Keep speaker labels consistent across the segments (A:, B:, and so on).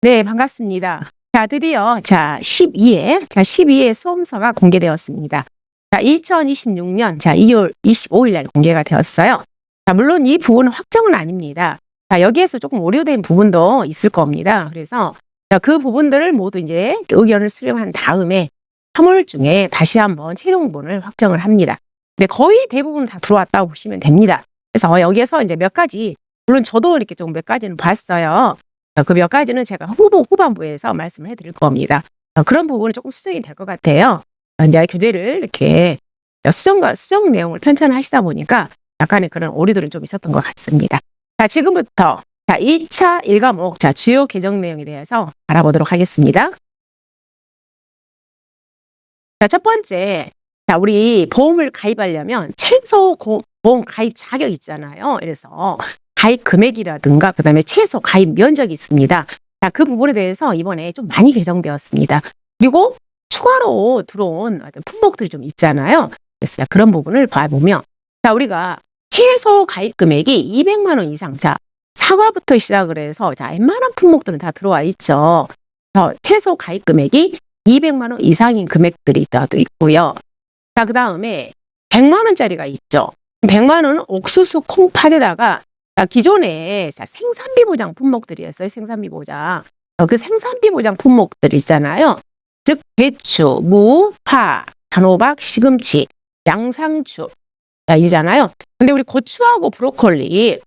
A: 네, 반갑습니다. 자, 드디어 12회 수험서가 공개되었습니다. 자, 2026년 2월 25일 날 공개가 되었어요. 자, 물론 이 부분은 확정은 아닙니다. 자, 여기에서 조금 오류된 부분도 있을 겁니다. 그래서 자, 그 부분들을 모두 이제 의견을 수렴한 다음에 3월 중에 다시 한번 최종본을 확정을 합니다. 근데 거의 대부분 다 들어왔다고 보시면 됩니다. 그래서 여기에서 이제 몇 가지, 물론 저도 이렇게 좀 몇 가지는 봤어요. 그 몇 가지는 제가 후반부에서 말씀을 해드릴 겁니다. 그런 부분은 조금 수정이 될 것 같아요. 이제 교재를 이렇게 수정 내용을 편찬하시다 보니까 약간의 그런 오류들은 좀 있었던 것 같습니다. 자, 지금부터 2차 1과목 주요 개정 내용에 대해서 알아보도록 하겠습니다. 자, 첫 번째, 우리 보험을 가입하려면 최소 보험 가입 자격 있잖아요. 그래서 가입 금액이라든가 그다음에 최소 가입 면적이 있습니다. 자, 그 부분에 대해서 이번에 좀 많이 개정되었습니다. 그리고 추가로 들어온 품목들이 좀 있잖아요. 그래서 그런 부분을 봐보면 우리가 최소 가입 금액이 200만 원 이상, 사과부터 시작을 해서 웬만한 품목들은 다 들어와 있죠. 최소 가입 금액이 200만 원 이상인 금액들이 또 있고요. 자, 그다음에 100만 원짜리가 있죠. 100만 원은 옥수수 콩팥에다가 기존에 생산비 보장 품목들이었어요. 생산비 보장. 그 생산비 보장 품목들 있잖아요. 즉 배추, 무, 파, 단호박, 시금치, 양상추 이잖아요. 근데 우리 고추하고 브로콜리,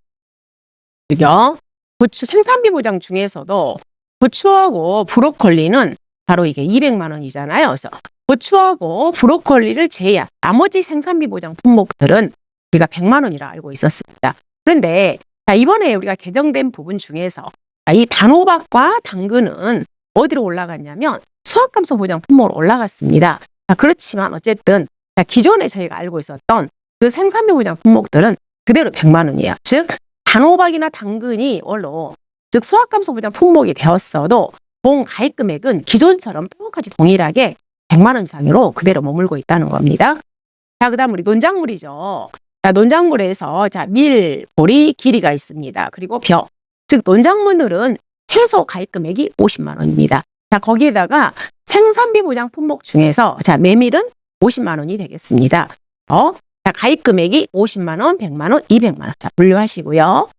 A: 고추 생산비 보장 중에서도 고추하고 브로콜리는 바로 이게 200만 원이잖아요. 그래서 고추하고 브로콜리를 제외한 나머지 생산비 보장 품목들은 우리가 100만 원이라 알고 있었습니다. 그런데 이번에 우리가 개정된 부분 중에서 이 단호박과 당근은 어디로 올라갔냐면 수확감소 보장 품목으로 올라갔습니다. 그렇지만 어쨌든 기존에 저희가 알고 있었던 그 생산비 보장 품목들은 그대로 100만 원이에요. 즉 단호박이나 당근이 원로 즉 수확감소 보장 품목이 되었어도 보험 가입 금액은 기존처럼 똑같이 동일하게 100만 원 이상으로 그대로 머물고 있다는 겁니다. 자, 그다음 우리 논작물이죠. 논작물에서 밀, 보리, 길이가 있습니다. 그리고 벼, 즉 논작물은 최소 가입 금액이 50만 원입니다. 거기에다가 생산비 보장 품목 중에서 메밀은 50만 원이 되겠습니다. 가입 금액이 50만 원, 100만 원, 200만 원. 분류하시고요.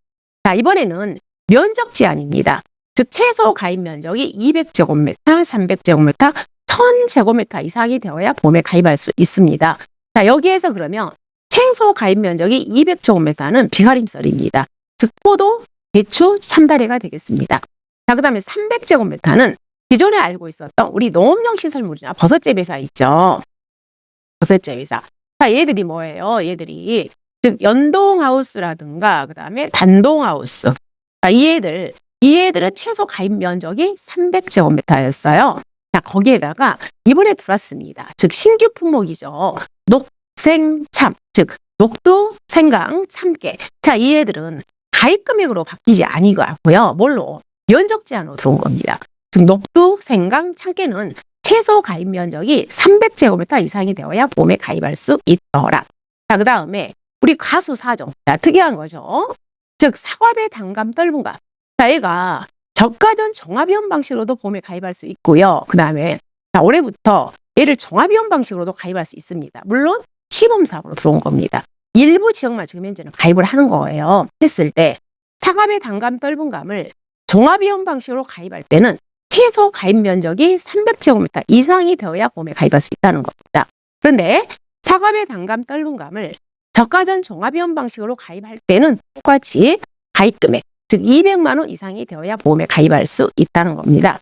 A: 이번에는 면적 제한입니다. 즉 최소 가입 면적이 200제곱미터, 300제곱미터, 1000제곱미터 이상이 되어야 보험에 가입할 수 있습니다. 여기에서 그러면 최소 가입 면적이 200제곱미터는 비가림썰입니다. 즉 포도, 배추, 참다래가 되겠습니다. 그 다음에 300제곱미터는 기존에 알고 있었던 우리 농업용 시설물이나 버섯재배사 있죠. 버섯재배사. 얘들이 뭐예요? 얘들이 즉 연동하우스라든가 그 다음에 단동하우스. 얘들은 최소 가입 면적이 300제곱미터였어요. 거기에다가 이번에 들어왔습니다. 즉 신규 품목이죠. 녹생참, 즉 녹두, 생강, 참깨. 이 애들은 가입 금액으로 바뀌지 아니고요. 뭘로? 면적 제한으로 들어온 겁니다. 즉 녹두, 생강, 참깨는 최소 가입 면적이 300제곱미터 이상이 되어야 보험에 가입할 수 있더라. 그 다음에 우리 가수사종. 특이한 거죠. 즉 사과배, 단감, 떫은감. 얘가 저가전 종합위험 방식으로도 보험에 가입할 수 있고요. 그 다음에 올해부터 얘를 종합위험 방식으로도 가입할 수 있습니다. 물론 시범사업으로 들어온 겁니다. 일부 지역만 지금 현재는 가입을 하는 거예요. 했을 때 사과배, 단감, 떫은감을 종합위험 방식으로 가입할 때는 최소 가입 면적이 300제곱미터 이상이 되어야 보험에 가입할 수 있다는 겁니다. 그런데 사과배, 단감, 떫은감을 저가전 종합위험 방식으로 가입할 때는 똑같이 가입 금액, 즉 200만 원 이상이 되어야 보험에 가입할 수 있다는 겁니다.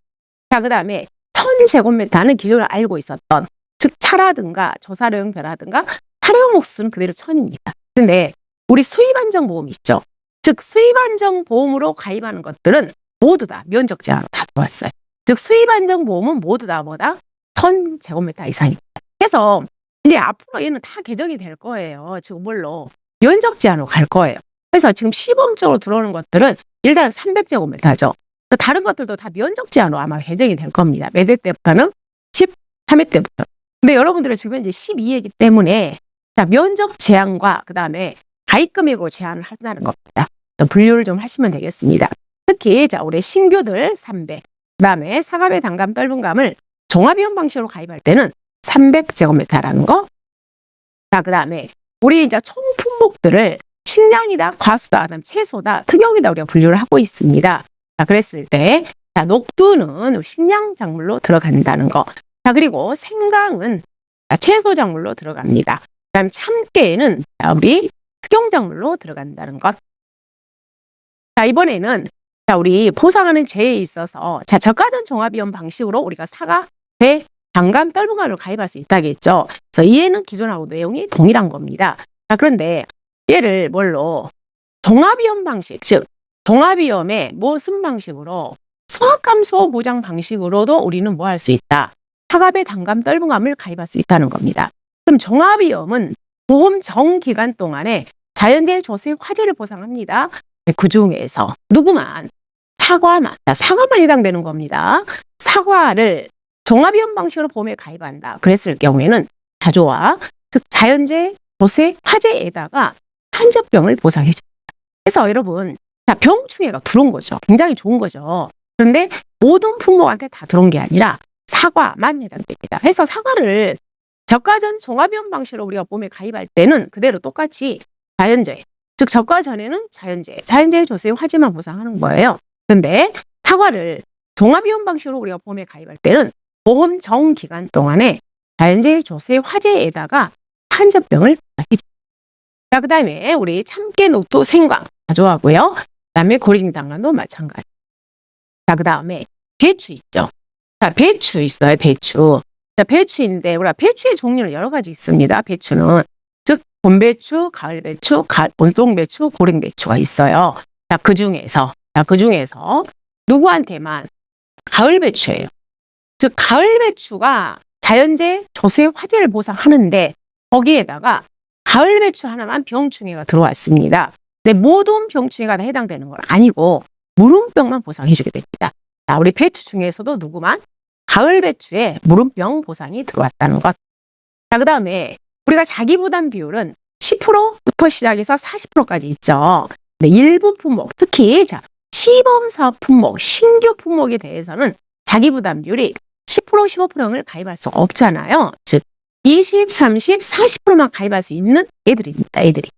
A: 그 다음에 1000제곱미터는 기존에 알고 있었던 즉 차라든가 조사료용 벼라든가 사료용 옥수수는 그대로 1000입니다. 그런데 우리 수입안정 보험 있죠. 즉 수입안정 보험으로 가입하는 것들은 모두 다 면적 제한으로 다 들어왔어요. 즉 수입안정 보험은 모두 다 1000제곱미터 이상입니다. 그래서 이제 앞으로 얘는 다 개정이 될 거예요. 지금 뭘로? 면적 제한으로 갈 거예요. 그래서 지금 시범적으로 들어오는 것들은 일단 300제곱미터죠. 다른 것들도 다 면적 제한으로 아마 개정이 될 겁니다. 몇 회 때부터는? 13회 때부터. 근데 여러분들은 지금 현재 12회이기 때문에 면적 제한과 그 다음에 가입 금액으로 제한을 한다는 겁니다. 분류를 좀 하시면 되겠습니다. 특히 올해 신규들 300, 그다음에 사과배 단감 떫은감을 종합이용 방식으로 가입할 때는 300제곱미터라는 거. 자, 그다음에 우리 이제 총 품목들을 식량이다, 과수다, 그다음 채소다, 특용이다 우리가 분류를 하고 있습니다. 자, 그랬을 때 자, 녹두는 식량 작물로 들어간다는 거. 자, 그리고 생강은 채소 작물로 들어갑니다. 그다음 참깨는 우리 특용 작물로 들어간다는 것. 자, 이번에는 자, 우리 보상하는 재에 있어서 자, 저가전 종합이용 방식으로 우리가 사과, 배, 단감, 떫은감을 가입할 수 있다겠죠. 그래서 이해는 기존하고 내용이 동일한 겁니다. 자, 그런데 얘를 뭘로 종합이용 방식, 즉 종합이용의 무슨 방식으로 수확감소 보장 방식으로도 우리는 뭐 할 수 있다. 사과배, 단감, 떫은감을 가입할 수 있다는 겁니다. 그럼 종합이용은 보험 정기간 동안에 자연재해 조세 화재를 보상합니다. 그 중에서 누구만? 사과만 해당되는 겁니다. 사과를 종합이용 방식으로 보험에 가입한다. 그랬을 경우에는 자조와 즉 자연재해 조세 화재에다가 한접병을 보상해 줍니다. 그래서 여러분, 자, 병충해가 들어온 거죠. 굉장히 좋은 거죠. 그런데 모든 품목한테 다 들어온 게 아니라 사과만 해당됩니다. 그래서 사과를 저가전 종합이용 방식으로 우리가 보험에 가입할 때는 그대로 똑같이 자연재해, 즉 저가 전에는 자연재해 조세 화재만 보상하는 거예요. 그런데 사과를 종합이용 방식으로 우리가 보험에 가입할 때는 보험 정기간 동안에 자연재해 조세 화재에다가 한접병을 보상해줍니다. 자, 그 다음에 우리 참깨, 녹두, 생강 가져가고요. 그 다음에 고리진단감도 마찬가지. 자, 그 다음에 배추 있죠. 자, 배추 있어요. 배추. 자, 배추인데 우리가 배추의 종류는 여러 가지 있습니다. 배추는 즉 봄배추, 가을배추, 온동배추, 고랭배추가 있어요. 자, 그 중에서 누구한테만 가을배추예요. 즉 가을배추가 자연재해 조세 화재를 보상하는데 거기에다가 가을배추 하나만 병충해가 들어왔습니다. 근데 모든 병충해가 다 해당되는 건 아니고 무름병만 보상해주게 됩니다. 자, 우리 배추 중에서도 누구만? 가을배추에 무름병 보상이 들어왔다는 것. 자, 그 다음에 우리가 자기부담 비율은 10%부터 시작해서 40%까지 있죠. 근데 일부 품목, 특히 자, 시범사업 품목, 신규 품목에 대해서는 자기부담 비율이 10%, 15%를 가입할 수 없잖아요. 즉 20, 30, 40%만 가입할 수 있는 애들입니다. 애들이.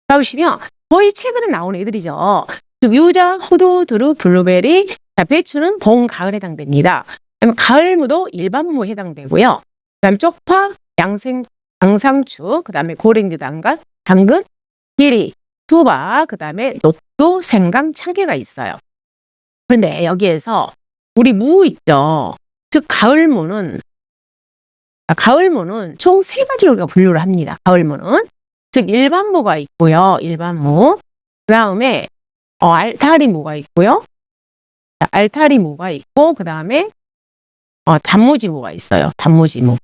A: 자, 보시면 거의 최근에 나온 애들이죠. 즉 유자, 호두, 두루, 블루베리, 자, 배추는 봄, 가을에 해당됩니다. 그다음에 가을무도 일반무에 해당되고요. 그다음 쪽파, 양상추, 그다음에 고랭지단감, 당근, 기리, 수박, 그다음에 녹두, 생강, 참깨가 있어요. 그런데 여기에서 우리 무 있죠. 즉 가을무는 총 3가지로 우리가 분류를 합니다. 가을무는 즉 일반무가 있고요. 일반무. 그다음에 알타리무가 있고요. 알타리무가 있고 그다음에 단무지무가 있어요. 단무지무.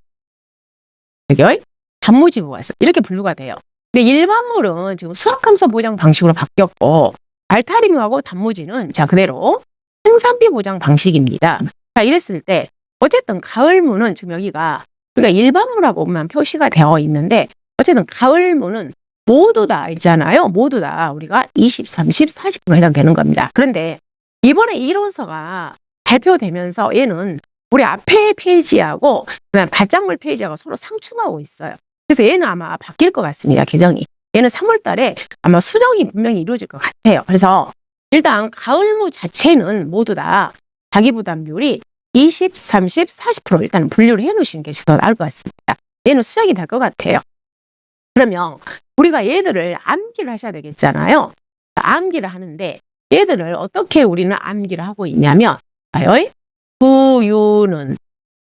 A: 여기 단무지무가 있어요. 이렇게 분류가 돼요. 근데 일반물은 지금 수확감소 보장 방식으로 바뀌었고 알타리무하고 단무지는 자 그대로 생산비 보장 방식입니다. 자, 이랬을 때 어쨌든 가을무는 지금 여기가 우리가 일반무라고만 표시가 되어 있는데 어쨌든 가을무는 모두 다 있잖아요. 모두 다 우리가 20, 30, 40% 해당되는 겁니다. 그런데 이번에 1호서가 발표되면서 얘는 우리 앞에 페이지하고 그다음 바짝물 페이지하고 서로 상충하고 있어요. 그래서 얘는 아마 바뀔 것 같습니다. 개정이. 얘는 3월 달에 아마 수정이 분명히 이루어질 것 같아요. 그래서 일단 가을무 자체는 모두 다 자기부담 비율이 20, 30, 40% 일단 분류를 해놓으시는 게 더 나을 것 같습니다. 얘는 수정이 될 것 같아요. 그러면 우리가 얘들을 암기를 하셔야 되겠잖아요. 암기를 하는데 얘들을 어떻게 우리는 암기를 하고 있냐면 봐요. 두유는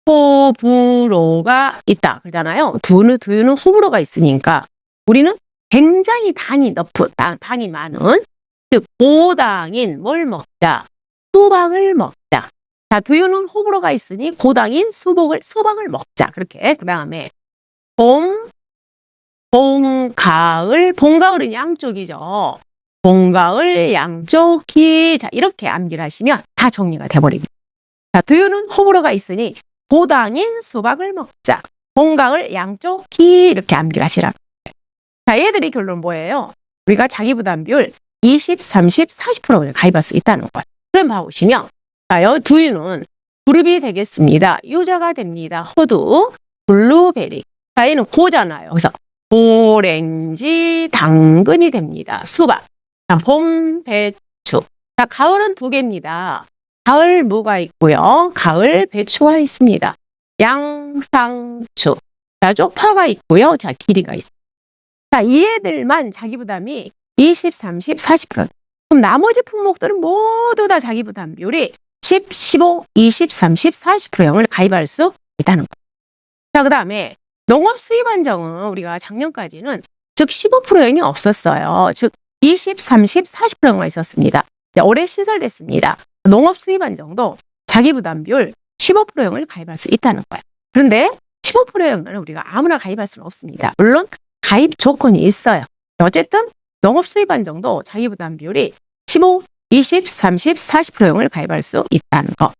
A: 호불호가 있다 그러잖아요. 두유는 호불호가 있으니까 우리는 굉장히 당이 많은 즉 고당인 뭘 먹자? 수박을 먹자. 자, 두유는 호불호가 있으니 고당인 수박을 먹자. 그렇게 그 다음에 봄, 가을은 양쪽이죠. 봄, 가을, 양쪽이 자 이렇게 암기를 하시면 다 정리가 돼버립니다. 자, 두유는 호불호가 있으니 고당인 수박을 먹자. 봄, 가을, 양쪽이 이렇게 암기를 하시라. 자, 얘들이 결론 뭐예요? 우리가 자기부담 비율 20, 30, 40%를 가입할 수 있다는 거예요. 그럼 봐보시면 자, 두유는 그룹이 되겠습니다. 유자가 됩니다. 호두, 블루베리. 자, 얘는 고잖아요. 그래서 오렌지, 당근이 됩니다. 수박. 자, 봄, 배추. 자, 가을은 두 개입니다. 가을 무가 있고요. 가을 배추가 있습니다. 양, 상추. 자, 쪽파가 있고요. 자, 길이가 있습니다. 자, 이 애들만 자기 부담이 20, 30, 40%. 그럼 나머지 품목들은 모두 다 자기 부담 비율이 10, 15, 20, 30, 40%형을 가입할 수 있다는 거예요. 자, 그 다음에 농업 수입 안정은 우리가 작년까지는 즉 15%형이 없었어요. 즉 20, 30, 40%형만 있었습니다. 올해 신설됐습니다. 농업 수입 안정도 자기 부담 비율 15%형을 가입할 수 있다는 거예요. 그런데 15%형은 우리가 아무나 가입할 수는 없습니다. 물론 가입 조건이 있어요. 어쨌든 농업 수입 안정도 자기 부담 비율이 15, 20, 30, 40%형을 가입할 수 있다는 거.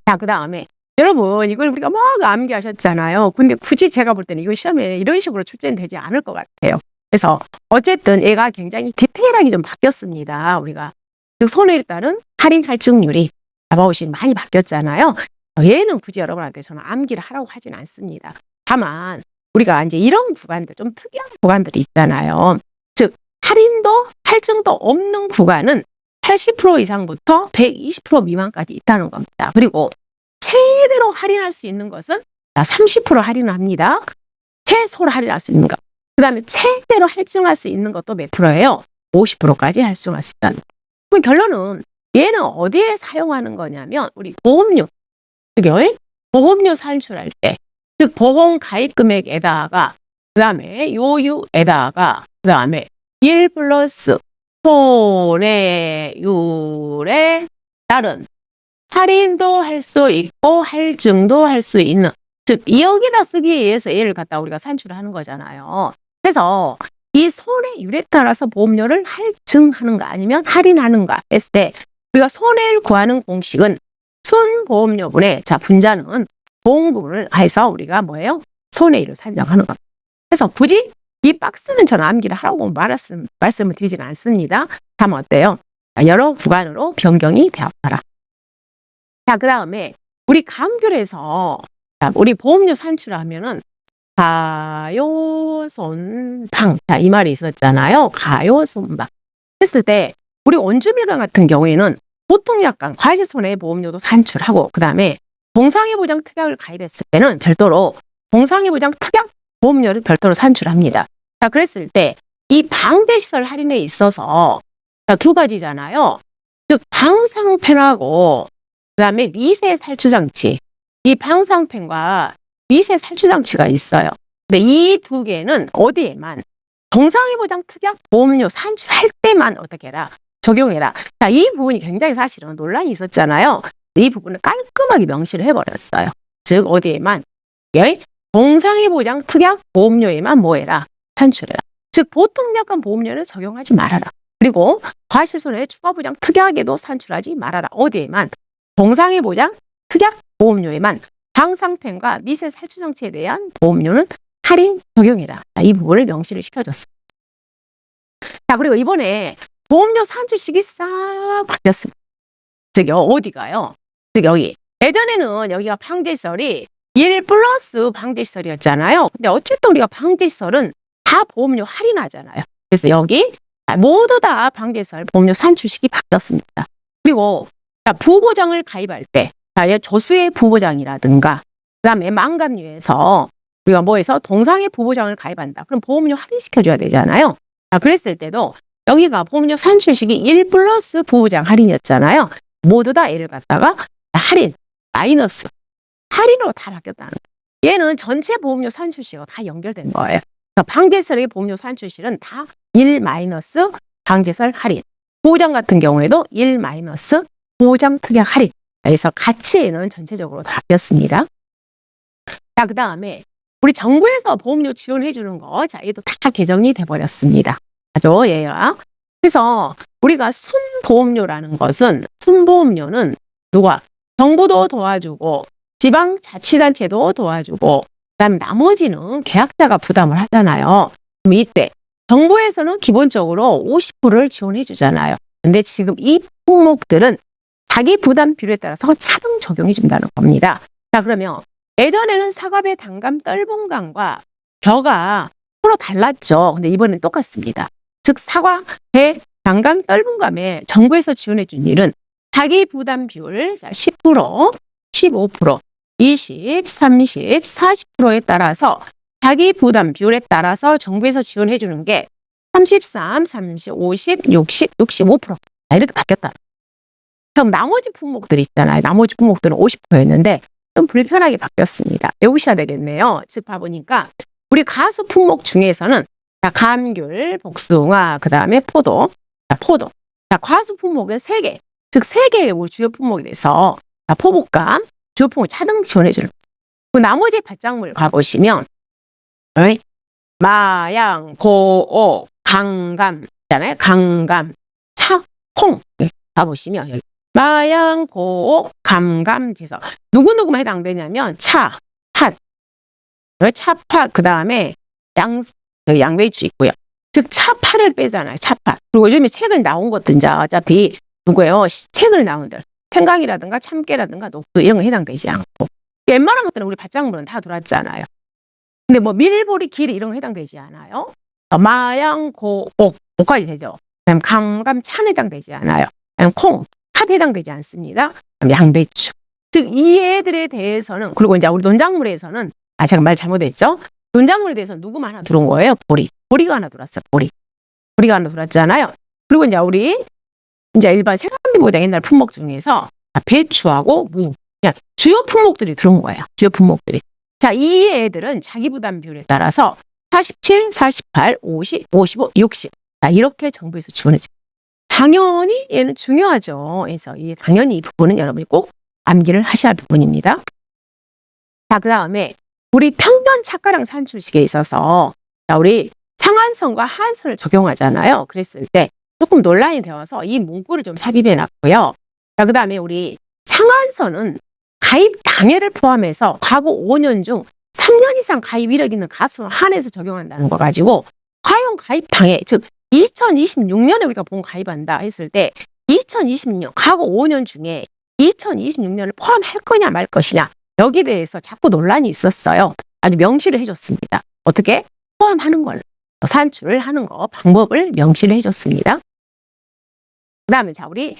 A: 자, 그 다음에 여러분 이걸 우리가 막 암기하셨잖아요. 근데 굳이 제가 볼 때는 이거 시험에 이런 식으로 출제는 되지 않을 것 같아요. 그래서 어쨌든 얘가 굉장히 디테일하게 좀 바뀌었습니다. 우리가 즉 손해에 따른 할인 할증률이 잡아오신 많이 바뀌었잖아요. 얘는 굳이 여러분한테 저는 암기를 하라고 하진 않습니다. 다만 우리가 이제 이런 구간들 좀 특이한 구간들이 있잖아요. 즉 할인도 할증도 없는 구간은 80% 이상부터 120% 미만까지 있다는 겁니다. 그리고 최대로 할인할 수 있는 것은 30% 할인을 합니다. 최소로 할인할 수 있는 것. 그 다음에 최대로 할증할 수 있는 것도 몇 프로예요? 50%까지 할증할 수 있다는 거예요. 그럼 결론은 얘는 어디에 사용하는 거냐면 우리 보험료, 보험료 산출할 때, 즉 보험 가입 금액에다가 그 다음에 요유에다가 그 다음에 1 플러스 손해율에 따른 할인도 할 수 있고 할증도 할 수 있는, 즉 여기다 쓰기에 의해서 얘를 갖다 우리가 산출하는 거잖아요. 그래서 이 손해율에 따라서 보험료를 할증하는가 아니면 할인하는가 했을 때 우리가 손해를 구하는 공식은 순보험료분의 분자는 보험금을 해서 우리가 뭐예요? 손해율을 산정하는 겁니다. 그래서 굳이 이 박스는 저는 암기를 하라고 말씀을 드리지는 않습니다. 다만 어때요? 여러 구간으로 변경이 되었더라. 자, 그 다음에 우리 감귤에서 우리 보험료 산출하면은 가요손방, 자, 이 말이 있었잖아요. 가요손방 했을 때 우리 원주밀감 같은 경우에는 보통 약관 과실손해 보험료도 산출하고 그 다음에 동상해보장 특약을 가입했을 때는 별도로 동상해보장 특약 보험료를 별도로 산출합니다. 자, 그랬을 때 이 방대시설 할인에 있어서 두 가지잖아요. 즉 방상팬하고 그 다음에 미세 살추장치, 이 방상팬과 미세 살추장치가 있어요. 근데 이 두 개는 어디에만 동상해보장 특약 보험료 산출할 때만 어떻게 해라? 적용해라. 자, 이 부분이 굉장히 사실은 논란이 있었잖아요. 이 부분을 깔끔하게 명시를 해버렸어요. 즉 어디에만 동상해보장 특약 보험료에만 뭐해라? 산출해라. 즉 보통 약관 보험료는 적용하지 말아라. 그리고 과실손해 추가보장 특약에도 산출하지 말아라. 어디에만 동상해보장 특약 보험료에만 방상팬과 미세 살추장치에 대한 보험료는 할인 적용해라. 자, 이 부분을 명시를 시켜줬습니다. 자, 그리고 이번에 보험료 산출식이 싹 바뀌었습니다. 즉 어디가요? 즉 여기 예전에는 여기가 방제시설이 1 플러스 방제시설이었잖아요. 근데 어쨌든 우리가 방제시설은 다 보험료 할인하잖아요. 그래서 여기 모두 다 방제시설 보험료 산출식이 바뀌었습니다. 그리고 부보장을 가입할 때 조수의 부보장이라든가 그 다음에 망감류에서 우리가 뭐해서 동상의 부보장을 가입한다. 그럼 보험료 할인시켜줘야 되잖아요. 자, 그랬을 때도 여기가 보험료 산출식이 1 플러스 부보장 할인이었잖아요. 모두 다 얘를 갖다가 할인, 마이너스, 할인으로 다 바뀌었다는 거예요. 얘는 전체 보험료 산출식하고 다 연결된 거예요. 그러니까 방제설의 보험료 산출식은 다 1 마이너스 방제설 할인. 보장 같은 경우에도 1 마이너스 보장 특약 할인. 그래서 같이 얘는 전체적으로 다 바뀌었습니다. 자, 그 다음에 우리 정부에서 보험료 지원해 주는 거, 자, 얘도 다 개정이 돼버렸습니다. 맞죠? 얘야. 그래서 우리가 순보험료라는 것은, 순보험료는 누가? 정부도 도와주고, 지방자치단체도 도와주고, 그 다음에 나머지는 계약자가 부담을 하잖아요. 그럼 이때 정부에서는 기본적으로 50%를 지원해 주잖아요. 근데 지금 이 품목들은 자기 부담 비율에 따라서 차등 적용해 준다는 겁니다. 자, 그러면 예전에는 사과배 단감 떫은감과 벼가 서로 달랐죠. 근데 이번엔 똑같습니다. 즉 사과, 배, 단감 떫은감에 정부에서 지원해 준 일은 자기 부담 비율 10%, 15%, 20, 30, 40%에 따라서 자기 부담 비율에 따라서 정부에서 지원해 주는 게 33, 30, 50, 60, 65% 이렇게 바뀌었다. 그럼 나머지 품목들이 있잖아요. 나머지 품목들은 50%였는데 좀 불편하게 바뀌었습니다. 외우셔야 되겠네요. 즉 봐보니까 우리 가수 품목 중에서는 감귤, 복숭아, 그 다음에 포도. 포도. 과수 품목은 3개. 즉 3개의 우리 주요 품목에 대해서 포복감, 주요 품목 차등 지원해주는. 그 나머지 발작물 가보시면 마양, 고옥, 강감 있잖아요. 강감, 차, 콩. 가보시면 여기 마양, 고옥, 감감, 지석. 누구누구만 해당되냐면 차, 팥, 차팥, 그 다음에 양배추 있고요. 즉 차팥을 빼잖아요. 차팥. 그리고 요즘에 책을 나온 것들 이제 어차피 누구예요? 책을 나온들. 생강이라든가 참깨라든가 녹두 이런 거 해당되지 않고. 웬만한 것들은 우리 밭작물은 다 들어왔잖아요. 근데 뭐 밀보리, 길 이런 거 해당되지 않아요. 마양, 고옥, 옥까지 되죠. 그다음 감감, 차는 해당되지 않아요. 그다음 콩, 팥 해당되지 않습니다. 그다음 양배추. 즉 이 애들에 대해서는, 그리고 이제 우리 논작물에서는 제가 말 잘못했죠. 논작물에 대해서는 누구만 하나 들어온 거예요? 보리. 보리가 하나 들어왔어요. 보리가 하나 들어왔잖아요. 그리고 이제 우리 이제 일반 생산비 보장 옛날 품목 중에서 배추하고 무, 그냥 주요 품목들이 들어온 거예요. 주요 품목들이. 자, 이 애들은 자기 부담 비율에 따라서 47, 48, 50, 55, 60. 자, 이렇게 정부에서 지원해 줍니다. 당연히 얘는 중요하죠. 그래서 당연히 이 부분은 여러분이 꼭 암기를 하셔야 할 부분입니다. 자, 그 다음에 우리 평균 착가량 산출식에 있어서 우리 상한선과 하한선을 적용하잖아요. 그랬을 때 조금 논란이 되어서 이 문구를 좀 삽입해 놨고요. 자, 그 다음에 우리 상한선은 가입 당해를 포함해서 과거 5년 중 3년 이상 가입 이력 있는 가수를 한해서 적용한다는 거 가지고 과연 가입 당해, 즉 2026년에 우리가 보험 가입한다 했을 때 2026년, 과거 5년 중에 2026년을 포함할 거냐 말 것이냐, 여기에 대해서 자꾸 논란이 있었어요. 아주 명시를 해줬습니다. 어떻게? 포함하는 걸, 산출을 하는 거 방법을 명시를 해줬습니다. 그 다음에 우리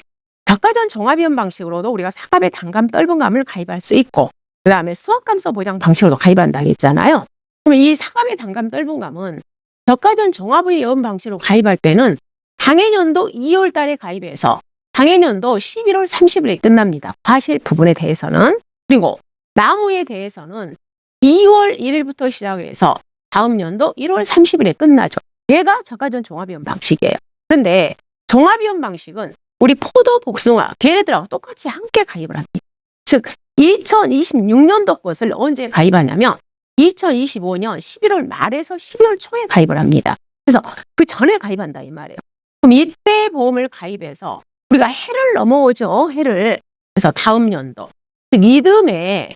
A: 저가전 종합위험 방식으로도 우리가 사과배 단감 떫은감을 가입할 수 있고, 그 다음에 수확감소 보장 방식으로도 가입한다고 했잖아요. 그러면 이 사과배 단감 떫은감은 저가전 종합위험 방식으로 가입할 때는 당해년도 2월 달에 가입해서 당해년도 11월 30일에 끝납니다. 과실 부분에 대해서는. 그리고 나무에 대해서는 2월 1일부터 시작을 해서 다음 연도 1월 30일에 끝나죠. 얘가 저가전 종합위험 방식이에요. 그런데 종합위험 방식은 우리 포도, 복숭아, 걔네들하고 똑같이 함께 가입을 합니다. 즉 2026년도 것을 언제 가입하냐면 2025년 11월 말에서 12월 초에 가입을 합니다. 그래서 그 전에 가입한다 이 말이에요. 그럼 이때 보험을 가입해서 우리가 해를 넘어오죠. 해를. 그래서 다음 연도, 즉 이듬해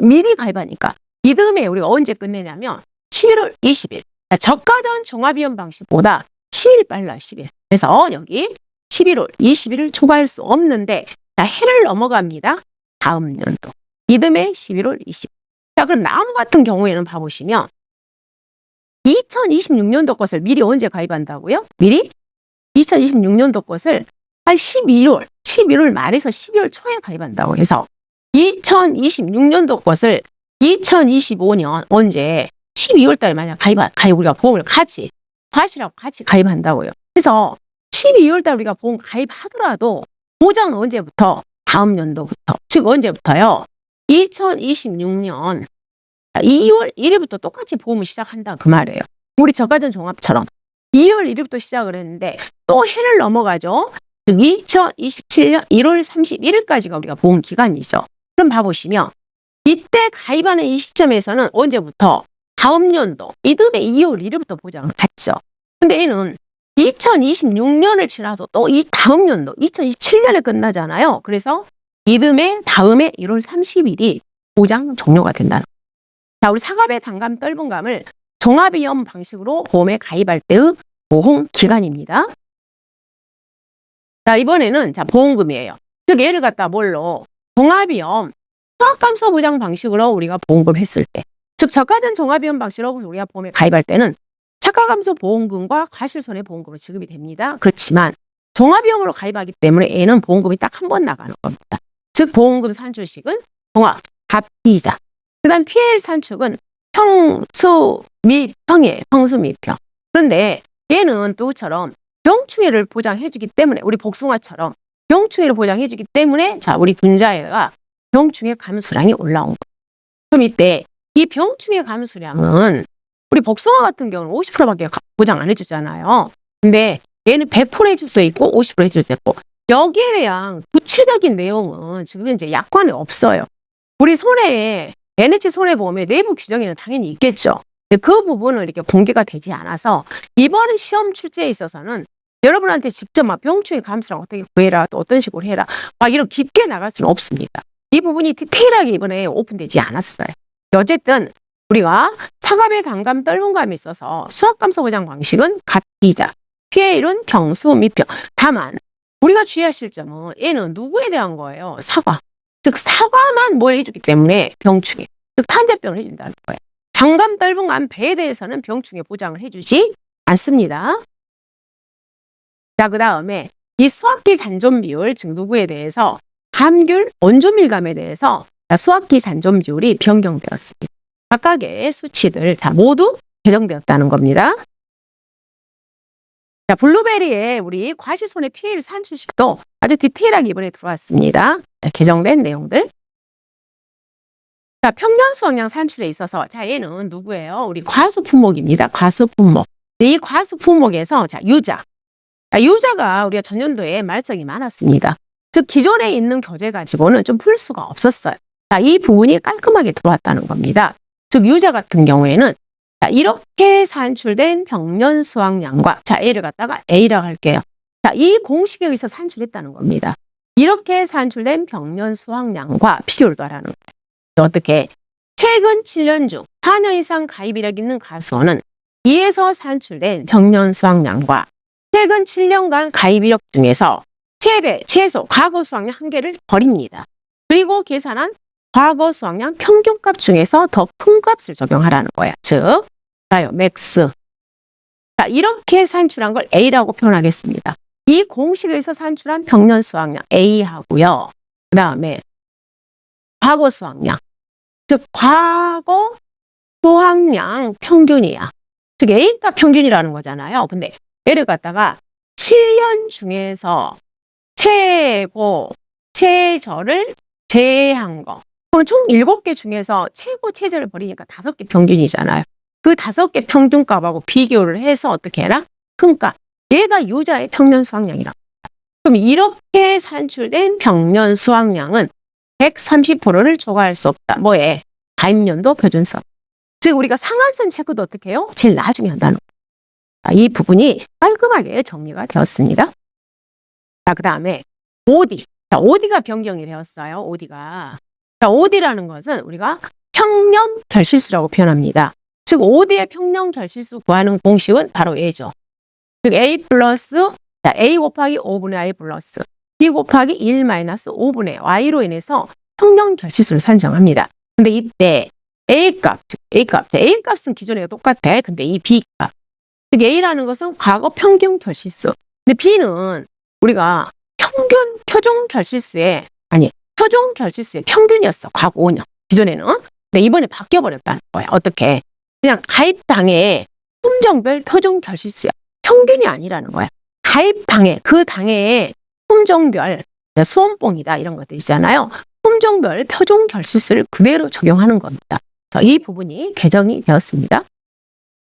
A: 미리 가입하니까 이듬해 우리가 언제 끝내냐면 11월 20일. 저가전 종합위험 방식보다 10일 빨라. 10일. 그래서 여기 11월 20일을 초과할 수 없는데 해를 넘어갑니다. 다음 연도 이듬해 11월 20일. 자, 그럼 나무 같은 경우에는 봐보시면 2026년도 것을 미리 언제 가입한다고요? 미리 2026년도 것을 한 11월 말에서 12월 초에 가입한다고 해서 2026년도 것을 2025년 언제 12월 달에 만약 가입 우리가 보험을 같이 과실하고 같이 가입한다고요. 그래서 12월 달 우리가 보험 가입하더라도 보장은 언제부터? 다음 연도부터. 즉 언제부터요? 2026년 2월 1일부터 똑같이 보험을 시작한다 그 말이에요. 우리 저가전 종합처럼 2월 1일부터 시작을 했는데 또 해를 넘어가죠. 즉 2027년 1월 31일까지가 우리가 보험 기간이죠. 그럼 봐보시면 이때 가입하는 이 시점에서는 언제부터? 다음 연도 이듬해 2월 1일부터 보장을 받죠. 근데 얘는 2026년을 지나서 또 이 다음 연도 2027년에 끝나잖아요. 그래서 이듬해 다음해 1월 30일이 보장 종료가 된다는 거예요. 자, 우리 사과배 단감 떫은감을 종합위험 방식으로 보험에 가입할 때의 보험 기간입니다. 자, 이번에는 보험금이에요. 즉 얘를 갖다 뭘로 종합위험 수학감소 보장 방식으로 우리가 보험금 했을 때, 즉 저가전 종합위험 방식으로 우리가 보험에 가입할 때는 차가감소 보험금과 과실손해보험금으로 지급이 됩니다. 그렇지만 종합위험으로 가입하기 때문에 얘는 보험금이 딱 한 번 나가는 겁니다. 즉 보험금 산출식은 종합, 갑피자. 그 다음 PL 산축은 평수미평이에요. 평수미평. 그런데 얘는 또처럼 병충해를 보장해주기 때문에 우리 복숭아처럼 병충해를 보장해주기 때문에 자 우리 분자회가 병충해 감수량이 올라온 거예요. 그럼 이때 이 병충해 감수량은 우리 복숭아 같은 경우는 50%밖에 보장 안 해주잖아요. 근데 얘는 100% 해줄 수 있고 50% 해줄 수 있고 여기에 대한 구체적인 내용은 지금 현재 약관에 없어요. 우리 손해에 NH 손해보험의 내부 규정에는 당연히 있겠죠. 그 부분은 이렇게 공개가 되지 않아서 이번 시험 출제에 있어서는 여러분한테 직접 막 병충해 감수량 어떻게 구해라 또 어떤 식으로 해라 막 이런 깊게 나갈 수는 없습니다. 이 부분이 디테일하게 이번에 오픈되지 않았어요. 어쨌든 우리가 사감의 단감 떨분감에 있어서 수학감소 보장 방식은 갑기자, PL은 평수 미평. 다만 우리가 주의하실 점은 얘는 누구에 대한 거예요? 사과. 즉 사과만 뭘 해주기 때문에 병충해, 즉 탄저병을 해준다는 거예요. 단감 떨분감 배에 대해서는 병충해 보장을 해주지 않습니다. 자, 그 다음에 이 수학기 잔존 비율, 즉 누구에 대해서 함귤, 온조밀감에 대해서 수학기 잔존 비율이 변경되었습니다. 각각의 수치들 다 모두 개정되었다는 겁니다. 자, 블루베리의 우리 과실손해 피해율 산출식도 아주 디테일하게 이번에 들어왔습니다. 개정된 내용들. 자, 평년수확량 산출에 있어서 자 얘는 누구예요? 우리 과수품목입니다. 과수품목. 이 과수품목에서 자 유자. 자, 유자가 우리가 전년도에 말썽이 많았습니다. 즉 기존에 있는 교재 가지고는 좀 풀 수가 없었어요. 자, 이 부분이 깔끔하게 들어왔다는 겁니다. 즉 유자 같은 경우에는 자, 이렇게 산출된 병년 수확량과 자 얘를 갖다가 A라고 할게요. 자, 이 공식에 의해서 산출했다는 겁니다. 이렇게 산출된 병년 수확량과 비교를 하라는 거예요. 어떻게? 최근 7년 중 4년 이상 가입 이력 있는 가수원은 이에서 산출된 병년 수확량과 최근 7년간 가입 이력 중에서 최소 과거 수확량 1개를 버립니다. 그리고 계산한 과거 수확량 평균값 중에서 더 큰 값을 적용하라는 거야. 즉, 자요, 맥스. 자, 이렇게 산출한 걸 A라고 표현하겠습니다. 이 공식에 의해서 산출한 병년 수확량 A하고요. 그 다음에 과거 수확량. 즉, 과거 수확량 평균이야. 즉, A가 평균이라는 거잖아요. 근데 얘를 갖다가 7년 중에서 최저를 제외한 거. 그럼 총 7개 중에서 최저를 버리니까 5개 평균이잖아요. 그 5개 평균값하고 비교를 해서 어떻게 해라? 그러니까 얘가 유자의 평년 수확량이라고. 그럼 이렇게 산출된 병년 수확량은 130%를 초과할 수 없다. 뭐에? 가입연도 표준선. 즉 우리가 상한선 체크도 어떻게 해요? 제일 나중에 한다는 거예요. 이 부분이 깔끔하게 정리가 되었습니다. 자, 그 다음에 OD. 자, OD가 변경이 되었어요. OD가. 자, OD라는 것은 우리가 평년 결실수라고 표현합니다. 즉 OD의 평년 결실수 구하는 공식은 바로 A죠. 즉 A 플러스 자, A 곱하기 5분의 I 플러스 B 곱하기 1 마이너스 5분의 Y로 인해서 평년 결실수를 산정합니다. 근데 이때 A값, 즉 A값. 자, A값은 기존에 똑같아. 근데 이 B값. 즉 A라는 것은 과거 평균 결실수. 근데 B는 우리가 표준 결실수의 평균이었어. 과거 5년. 기존에는. 근데 이번에 바뀌어버렸다는 거야. 어떻게? 그냥 가입당의 품종별 표준 결실수야. 평균이 아니라는 거야. 가입당의 그 당의 품종별 수험봉이다 이런 것들 있잖아요. 품종별 표준 결실수를 그대로 적용하는 겁니다. 그래서 이 부분이 개정이 되었습니다.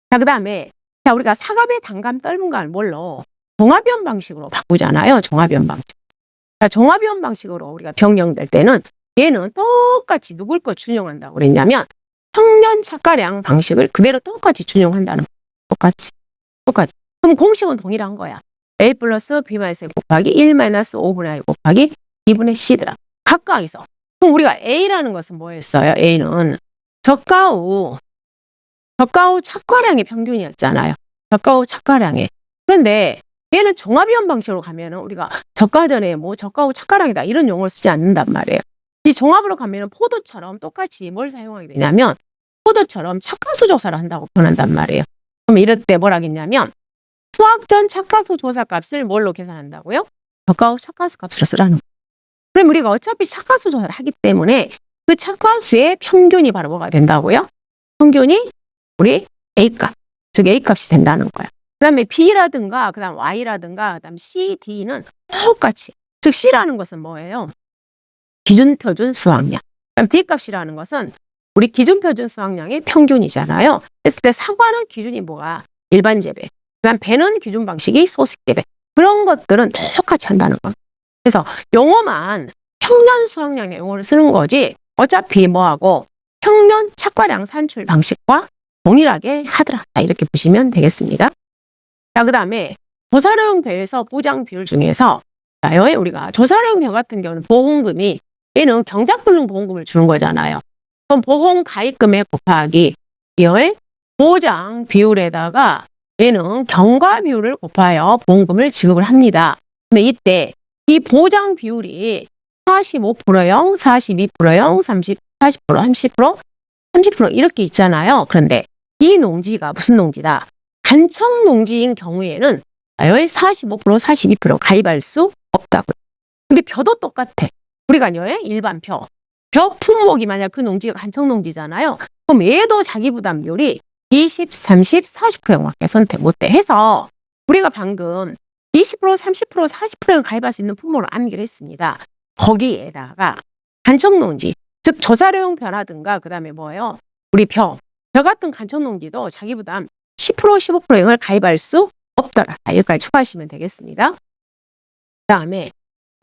A: 자, 그 다음에 자 우리가 사감의 단감 떨분감을 뭘로? 종합위험 방식으로 바꾸잖아요. 종합위험 방식. 자, 종합위험 방식으로 우리가 변경될 때는 얘는 똑같이 누굴 거 준용한다고 그랬냐면 평년 착가량 방식을 그대로 똑같이 준용한다는 거예요. 똑같이. 그럼 공식은 동일한 거야. A 플러스 B 마이너스 곱하기 1 마이너스 5분의 I 곱하기 2분의 C더라. 각각에서. 그럼 우리가 A라는 것은 뭐였어요? A는 저가 후 착가량의 평균이었잖아요. 저가 후 착가량의. 그런데 얘는 종합이원 방식으로 가면은 우리가 젓가 전에 뭐 젓가 후 젓가락이다 이런 용어를 쓰지 않는단 말이에요. 이 종합으로 가면은 포도처럼 똑같이 뭘 사용하게 되냐면 포도처럼 척가수 조사를 한다고 표현한단 말이에요. 그럼 이럴 때 뭐라 하겠냐면 수학 전 척가수 조사 값을 뭘로 계산한다고요? 젓가 후 척가수 값으로 쓰라는 거예요. 그럼 우리가 어차피 척가수 조사를 하기 때문에 그 척가수의 평균이 바로 뭐가 된다고요? 평균이 우리 A값, 즉 A값이 된다는 거예요. 그 다음에 B라든가, 그 다음 Y라든가, 그 다음 C, D는 똑같이. 즉 C라는 것은 뭐예요? 기준표준 수확량. 그다음 D값이라는 것은 우리 기준표준 수확량의 평균이잖아요. 그랬을 때 사과는 기준이 뭐가? 일반 재배. 그 다음 배는 기준 방식이 소식 재배. 그런 것들은 똑같이 한다는 거예요. 그래서 용어만 평년 수확량의 용어를 쓰는 거지 어차피 뭐하고 평년 착과량 산출 방식과 동일하게 하더라. 이렇게 보시면 되겠습니다. 자, 그 다음에 조사료용 배에서 보장 비율 중에서 우리가 조사료용 배 같은 경우는 보험금이 얘는 경작불능 보험금을 주는 거잖아요. 그럼 보험 가입금액 곱하기 이의 보장 비율에다가 얘는 경과 비율을 곱하여 보험금을 지급을 합니다. 근데 이때 이 보장 비율이 45%형, 42%형, 40%, 30%, 30% 이렇게 있잖아요. 그런데 이 농지가 무슨 농지다? 간청 농지인 경우에는 45%, 42% 가입할 수 없다고요. 근데 벼도 똑같아. 우리가 일반 벼 품목이 만약 그 농지가 간청 농지잖아요. 그럼 얘도 자기 부담 비율이 20, 30, 40%밖에 선택 못해 해서 우리가 방금 20%, 30%, 40%를 가입할 수 있는 품목을 암기를 했습니다. 거기에다가 간청 농지, 즉 조사료용 벼라든가 그 다음에 뭐예요? 우리 벼 같은 간청 농지도 자기 부담 10%, 15%를 가입할 수 없더라. 여기까지 추가하시면 되겠습니다. 그 다음에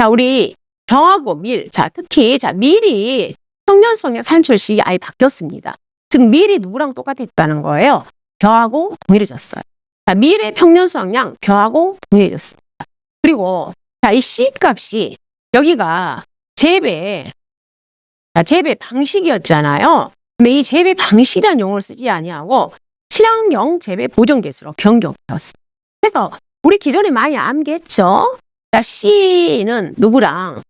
A: 우리 벼하고 밀, 특히 밀이 평년 수확량 산출 시기 아예 바뀌었습니다. 즉 밀이 누구랑 똑같았다는 거예요? 벼하고 동일해졌어요. 밀의 평년 수확량 벼하고 동일해졌습니다. 그리고 이 C 값이 여기가 재배 방식이었잖아요. 근데 이 재배 방식이라는 용어를 쓰지 아니하고 친환경 재배 보정 개수로 변경되었습니다. 그래서 우리 기존에 많이 암기했죠. C는 누구랑?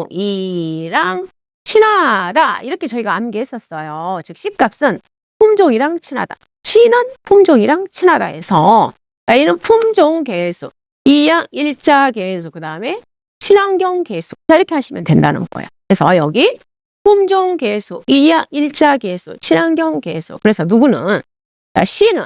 A: 품종이랑 친하다. 이렇게 저희가 암기했었어요. 즉 C값은 품종이랑 친하다. C는 품종이랑 친하다 해서 얘는 품종 개수, 이양 일자 개수, 그 다음에 친환경 개수. 이렇게 하시면 된다는 거예요. 그래서 여기 품종 개수, 이양 일자 개수, 친환경 개수. 그래서 누구는? C는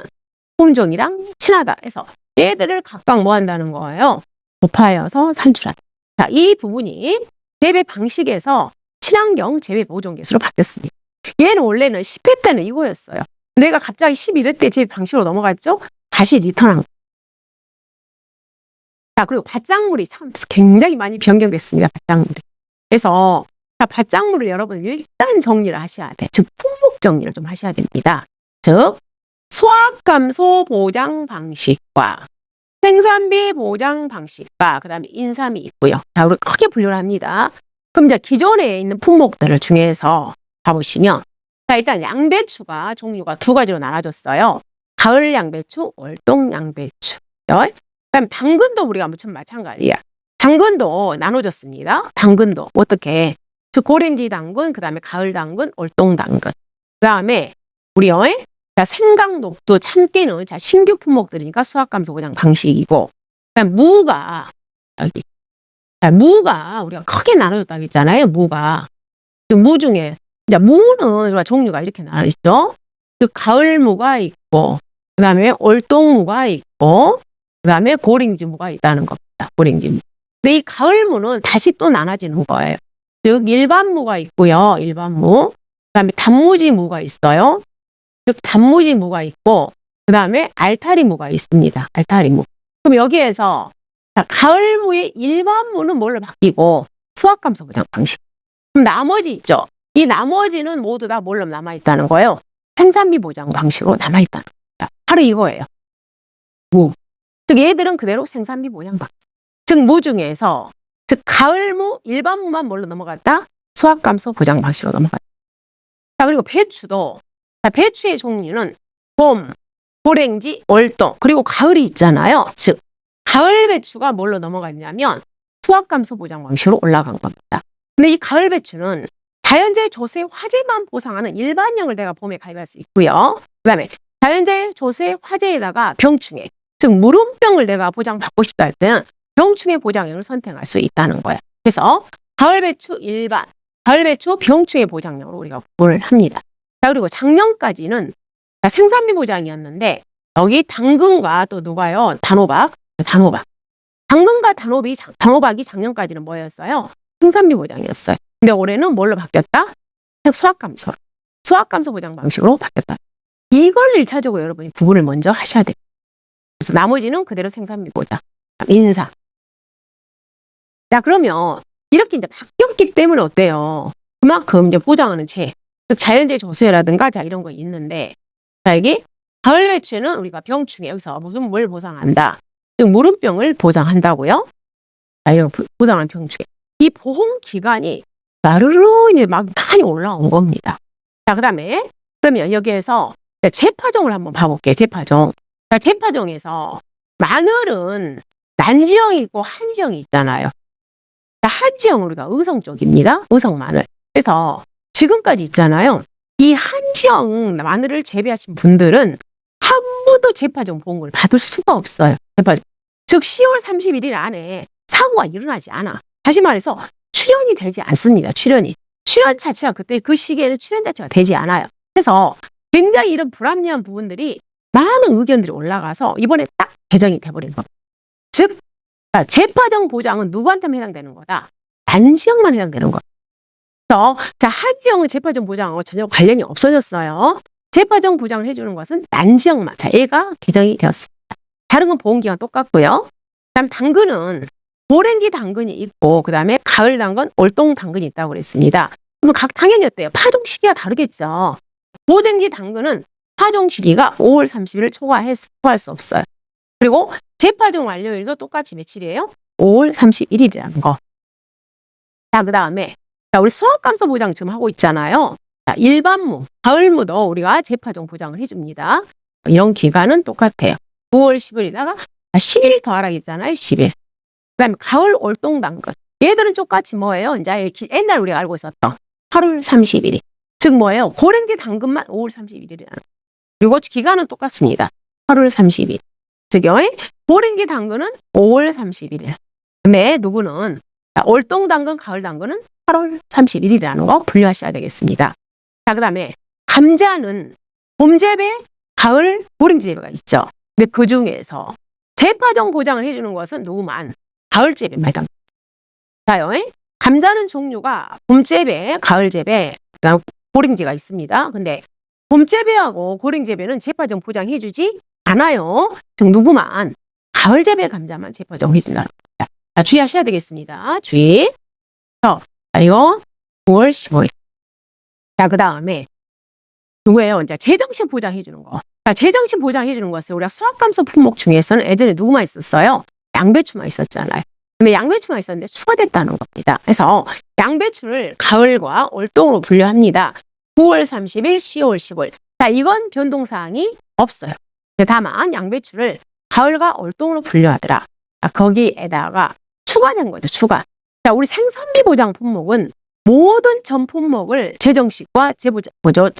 A: 품종이랑 친하다 해서 얘들을 각각 뭐 한다는 거예요? 곱하여서 산출한다. 자, 이 부분이 재배 방식에서 친환경 재배 보존 개수로 바뀌었습니다. 얘는 원래는 10회 때는 이거였어요. 내가 갑자기 11회 때 재배 방식으로 넘어갔죠? 다시 리턴한 거예요. 자, 그리고 밭작물이 참 굉장히 많이 변경됐습니다. 밭작물이. 그래서 밭작물을 여러분 일단 정리를 하셔야 돼. 즉 품목 정리를 좀 하셔야 됩니다. 즉 수확감소 보장 방식과 생산비 보장 방식과 그 다음에 인삼이 있고요. 자, 우리 크게 분류를 합니다. 그럼 이제 기존에 있는 품목들을 중에서 봐보시면 일단 양배추가 종류가 두 가지로 나눠졌어요. 가을 양배추, 월동 양배추. 그다음 당근도 우리가 무슨 마찬가지야. 당근도 나눠졌습니다. 당근도 어떻게? 즉 고랭지 당근, 그 다음에 가을 당근, 월동 당근. 그 다음에 우리 생강, 녹두, 참깨는 신규 품목들이니까 수확감소 보장 방식이고, 그다음 무가 여기 무가 우리가 크게 나눠졌다고 했잖아요. 무가 무 중에 이제 무는 종류가 이렇게 나눠 있죠. 즉 가을 무가 있고, 그다음에 월동 무가 있고, 그다음에 고랭지 무가 있다는 겁니다. 고랭지 무. 근데 이 가을 무는 다시 또 나눠지는 거예요. 즉 일반 무가 있고요. 일반 무. 그다음에 단무지 무가 있어요. 즉 단무지 무가 있고 그 다음에 알타리 무가 있습니다. 알타리 무. 그럼 여기에서 가을 무의 일반 무는 뭘로 바뀌고 수확감소 보장 방식. 그럼 나머지 있죠. 이 나머지는 모두 다 뭘로 남아있다는 거예요? 생산비 보장 방식으로 남아있다는 겁니다. 바로 이거예요. 무. 즉 얘들은 그대로 생산비 보장 방식. 즉 무 중에서 즉 가을 무, 일반 무만 뭘로 넘어갔다? 수확감소 보장 방식으로 넘어갔다. 자, 그리고 배추도 배추의 종류는 봄, 고랭지, 월동, 그리고 가을이 있잖아요. 즉 가을 배추가 뭘로 넘어갔냐면 수확감소 보장 방식으로 올라간 겁니다. 근데 이 가을 배추는 자연재해 조세 화재만 보상하는 일반형을 내가 봄에 가입할 수 있고요. 그다음에 자연재해 조세 화재에다가 병충해, 즉 물음병을 내가 보장받고 싶다 할 때는 병충해 보장형을 선택할 수 있다는 거예요. 그래서 가을 배추 일반, 가을 배추 병충해 보장형으로 우리가 구분을 합니다. 자, 그리고 작년까지는 생산비 보장이었는데 여기 당근과 또 누가요? 단호박. 당근과 단호박이 작년까지는 뭐였어요? 생산비 보장이었어요. 근데 올해는 뭘로 바뀌었다? 수확감소 보장 방식으로 바뀌었다. 이걸 1차적으로 여러분이 구분을 먼저 하셔야 돼요. 그래서 나머지는 그대로 생산비 보장, 인사. 자, 그러면 이렇게 이제 바뀌었기 때문에 어때요? 그만큼 이제 보장하는 즉 자연재해 조세라든가 자 이런 거 있는데, 자 여기 가을 배추는 우리가 병충해, 여기서 무슨 뭘 보상한다? 즉 물음병을 보상한다고요. 자, 이런 보상하는 병충해. 이 보험 기간이 나르르 이제 막 많이 올라온 겁니다. 자, 그다음에 그러면 여기에서 재파종을 한번 봐볼게요. 재파종. 자, 재파종에서 마늘은 난지형이 있고 한지형이 있잖아요. 자, 한지형 우리가 의성 쪽입니다. 의성 마늘. 그래서 지금까지 있잖아요. 이 한지형 마늘을 재배하신 분들은 한 번도 재파종 보험을 받을 수가 없어요. 재파종. 즉 10월 31일 안에 사고가 일어나지 않아. 다시 말해서 출연이 되지 않습니다. 출연 자체가 그때 그 시기에는 출연 자체가 되지 않아요. 그래서 굉장히 이런 불합리한 부분들이 많은 의견들이 올라가서 이번에 딱 개정이 돼버린 겁니다. 즉 재파종 보장은 누구한테만 해당되는 거다? 단지형만 해당되는 거예요. 그래서 자, 한지형은 재파종 보장하고 전혀 관련이 없어졌어요. 재파종 보장을 해주는 것은 난지형만. 자, 얘가 개정이 되었습니다. 다른 건 보험기간 똑같고요. 그다음 당근은 오렌지 당근이 있고 그다음에 가을 당근, 월동 당근이 있다고 그랬습니다. 그럼 각 당연히 어때요? 파종 시기가 다르겠죠. 오렌지 당근은 파종 시기가 5월 30일을 초과할 수 없어요. 그리고 재파종 완료일도 똑같이 며칠이에요? 5월 31일이라는 거. 자, 그다음에 자, 우리 수확감소 보장 지금 하고 있잖아요. 자, 일반무, 가을무도 우리가 재파종 보장을 해줍니다. 이런 기간은 똑같아요. 9월 10일에다가 10일 더하라 했잖아요. 10일. 그다음에 가을 월동 당근. 얘들은 똑같이 뭐예요? 이제 옛날 우리가 알고 있었던 8월 30일. 즉 뭐예요? 고랭지 당근만 5월 31일이라는. 그리고 기간은 똑같습니다. 8월 30일. 즉요. 고랭지 당근은 5월 31일. 근데 누구는 월동 당근, 가을 당근은 8월 31일이라는 거 분류하셔야 되겠습니다. 자, 그다음에 감자는 봄 재배, 가을 고랭지 재배가 있죠. 근데 그 중에서 재파종 보장을 해주는 것은 누구만? 가을 재배만. 자요. 감자는 종류가 봄 재배, 가을 재배, 그다음 고랭지가 있습니다. 근데 봄 재배하고 고랭 재배는 재파종 보장해주지 않아요. 즉 누구만? 가을 재배 감자만 재파종 해준다는 겁니다. 자, 주의하셔야 되겠습니다. 주의. 자, 이거 9월 15일. 자, 그다음에 누구예요? 이제 재정식 보장해주는 거. 자, 재정식 보장해주는 것을 우리가 수확감소 품목 중에서는 예전에 누구만 있었어요? 양배추만 있었잖아요. 근데 양배추만 있었는데 추가됐다는 겁니다. 그래서 양배추를 가을과 월동으로 분류합니다. 9월 30일, 10월 15일. 자, 이건 변동사항이 없어요. 다만 양배추를 가을과 월동으로 분류하더라. 자, 거기에다가 추가된 거죠. 추가. 자, 우리 생산비 보장 품목은 모든 전 품목을 재정식과 재파종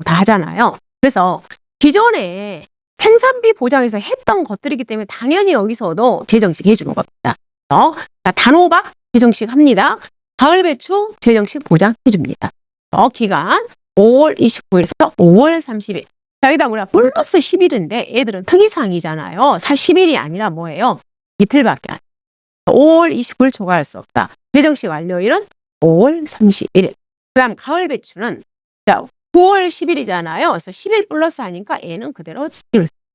A: 다 하잖아요. 그래서 기존에 생산비 보장에서 했던 것들이기 때문에 당연히 여기서도 재정식 해주는 겁니다. 자, 단호박 재정식 합니다. 가을 배추 재정식 보장 해줍니다. 기간 5월 29일에서 5월 30일. 자, 여기다 우리가 플러스 10일인데 얘들은 특이사항이잖아요. 10일이 아니라 뭐예요? 이틀밖에 안. 5월 29일 초과할 수 없다. 재정식 완료일은 5월 31일. 그 다음 가을 배추는 자, 9월 10일이잖아요. 그래서 10일 플러스 하니까 얘는 그대로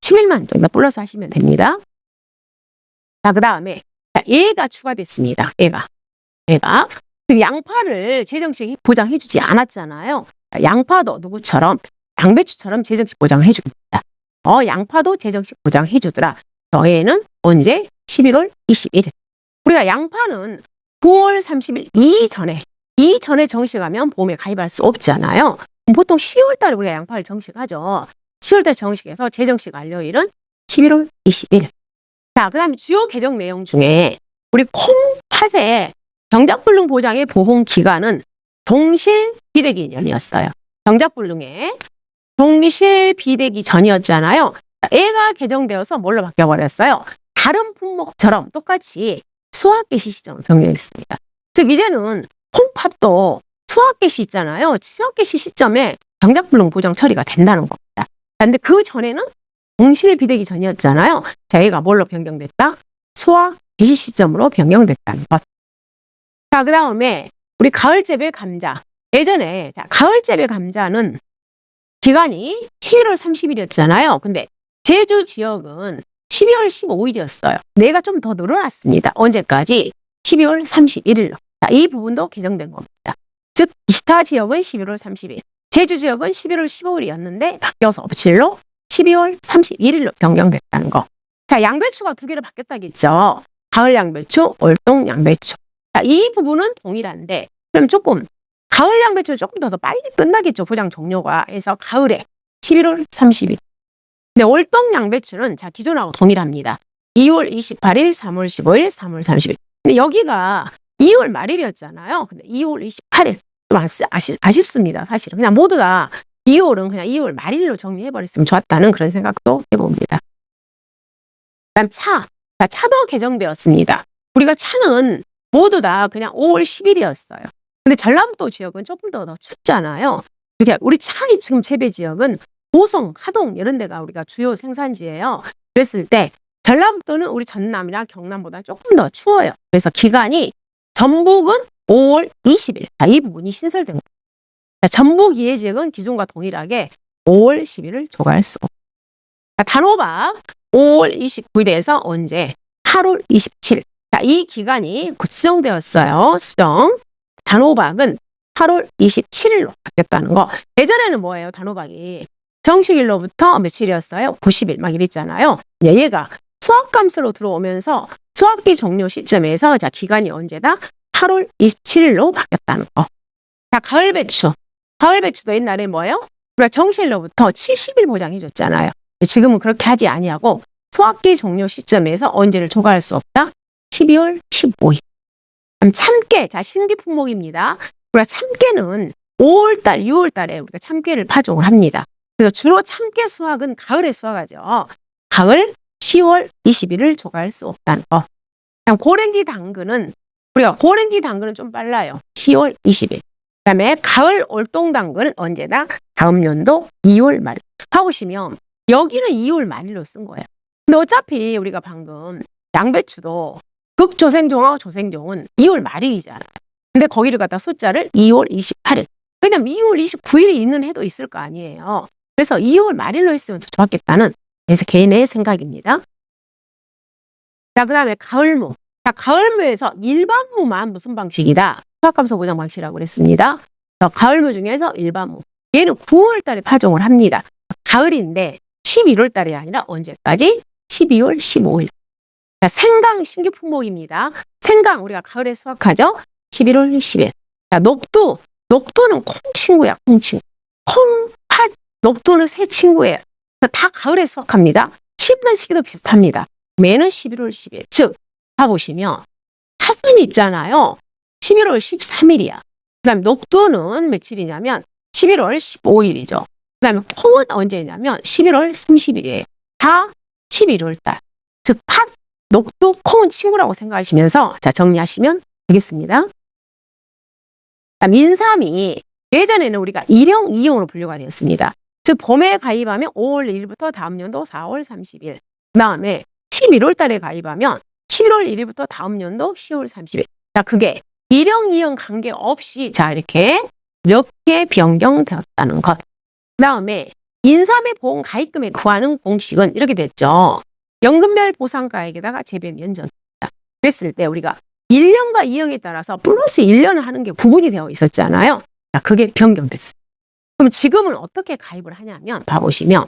A: 10일만 또 플러스 하시면 됩니다. 자, 그 다음에 얘가 추가됐습니다. 얘가. 양파를 재정식 보장해주지 않았잖아요. 양파도 누구처럼? 양배추처럼 재정식 보장을 해줍니다. 양파도 재정식 보장해주더라. 얘는 언제? 11월 21일. 우리가 양파는 9월 30일 이전에 정식하면 보험에 가입할 수 없잖아요. 보통 10월 달에 우리가 양파를 정식하죠. 10월달 정식에서 재정식 완료일은 11월 20일. 자, 그 다음에 주요 개정 내용 중에 우리 콩팥의 경작불능 보장의 보험 기간은 동실 비대기 전이었어요. 경작불능의 동실 비대기 전이었잖아요. 얘가 개정되어서 뭘로 바뀌어버렸어요? 다른 품목처럼 똑같이 수확개시 시점을 변경했습니다. 즉 이제는 콩팥도 수확개시 있잖아요. 수확개시 시점에 경작불능 보장 처리가 된다는 겁니다. 근데 그 전에는 동실 비대기 전이었잖아요. 자, 얘가 뭘로 변경됐다? 수확개시 시점으로 변경됐다는 것. 자, 그 다음에 우리 가을재배 감자. 예전에 가을재배 감자는 기간이 11월 30일이었잖아요. 근데 제주 지역은 12월 15일이었어요. 내가 좀 더 늘어났습니다. 언제까지? 12월 31일로. 자, 이 부분도 개정된 겁니다. 즉 기타 지역은 11월 30일, 제주 지역은 11월 15일이었는데 바뀌어서 업실로 12월 31일로 변경됐다는 거. 자, 양배추가 두 개로 바뀌었다겠죠. 가을 양배추, 올동 양배추. 자, 이 부분은 동일한데 그럼 조금 가을 양배추는 조금 더 빨리 끝나겠죠. 보장 종료가. 그래서 가을에 11월 30일. 근데 올동 양배추는 자, 기존하고 동일합니다. 2월 28일, 3월 15일, 3월 30일. 근데 여기가 2월 말일이었잖아요. 근데 2월 28일. 좀 아쉽습니다. 사실은. 그냥 모두 다 2월은 그냥 2월 말일로 정리해버렸으면 좋았다는 그런 생각도 해봅니다. 그다음 차. 자, 차도 개정되었습니다. 우리가 차는 모두 다 그냥 5월 10일이었어요. 근데 전라북도 지역은 조금 더 춥잖아요. 그러니까 우리 차이 지금 재배 지역은 보성, 하동 이런 데가 우리가 주요 생산지예요. 그랬을 때 전라북도는 우리 전남이나 경남보다 조금 더 추워요. 그래서 기간이 전북은 5월 20일. 자, 이 부분이 신설된 겁니다. 자, 전북 이해 지역은 기존과 동일하게 5월 10일을 초과할 수 없고. 단호박 5월 29일에서 언제? 8월 27일. 자, 이 기간이 곧 수정되었어요. 수정. 단호박은 8월 27일로 바뀌었다는 거. 예전에는 뭐예요? 단호박이 정식일로부터 며칠이었어요? 90일 막 이랬잖아요. 얘가 수확감수로 들어오면서 수확기 종료 시점에서 자, 기간이 언제다? 8월 27일로 바뀌었다는 거. 자, 가을배추. 가을배추도 옛날에 뭐예요? 우리가 정식일로부터 70일 보장해줬잖아요. 지금은 그렇게 하지 아니하고 수확기 종료 시점에서 언제를 초과할 수 없다? 12월 15일. 참깨. 자, 신기 품목입니다. 우리가 참깨는 5월달, 6월달에 우리가 참깨를 파종을 합니다. 그래서 주로 참깨 수확은 가을에 수확하죠. 가을 10월 20일을 초과할 수 없다는 거. 그냥 고랭지 당근은 우리가 고랭지 당근은 좀 빨라요. 10월 20일. 그다음에 가을 올동 당근은 언제다? 다음 연도 2월 말일. 봐보시면 여기는 2월 말일로 쓴 거예요. 근데 어차피 우리가 방금 양배추도 극조생종하고 조생종은 2월 말일이잖아요. 근데 거기를 갖다 숫자를 2월 28일. 그냥 2월 29일이 있는 해도 있을 거 아니에요. 그래서 2월 말일로 했으면 더 좋았겠다는 그래서 개인의 생각입니다. 자, 그 다음에 가을무. 자, 가을무에서 일반무만 무슨 방식이다? 수확감소 보장 방식이라고 그랬습니다. 가을무 중에서 일반무. 얘는 9월 달에 파종을 합니다. 가을인데 11월 달이 아니라 언제까지? 12월 15일. 자, 생강 신규 품목입니다. 생강 우리가 가을에 수확하죠? 11월 10일. 자, 녹두. 녹두는 콩 친구야, 콩 친구. 콩, 팥, 녹두는 새 친구예요. 다 가을에 수확합니다. 심는 시기도 비슷합니다. 매는 11월 10일. 즉, 봐보시면 팥은 있잖아요. 11월 13일이야. 그 다음에 녹두는 며칠이냐면 11월 15일이죠. 그 다음에 콩은 언제냐면 11월 30일이에요. 다 11월 달. 즉, 팥, 녹두, 콩은 친구라고 생각하시면서 자, 정리하시면 되겠습니다. 민삼이 예전에는 우리가 1형, 2형으로 분류가 되었습니다. 즉 봄에 가입하면 5월 1일부터 다음 연도 4월 30일. 그 다음에 11월 달에 가입하면 11월 1일부터 다음 연도 10월 30일. 자, 그게 1형, 2형 관계없이 자, 이렇게 변경되었다는 것. 그 다음에 인삼의 보험 가입금에 구하는 공식은 이렇게 됐죠. 연금별 보상가액에다가 재배 면적입니다. 그랬을 때 우리가 1년과 2년에 따라서 플러스 1년을 하는 게 구분이 되어 있었잖아요. 자, 그게 변경됐어요. 그럼 지금은 어떻게 가입을 하냐면 봐보시면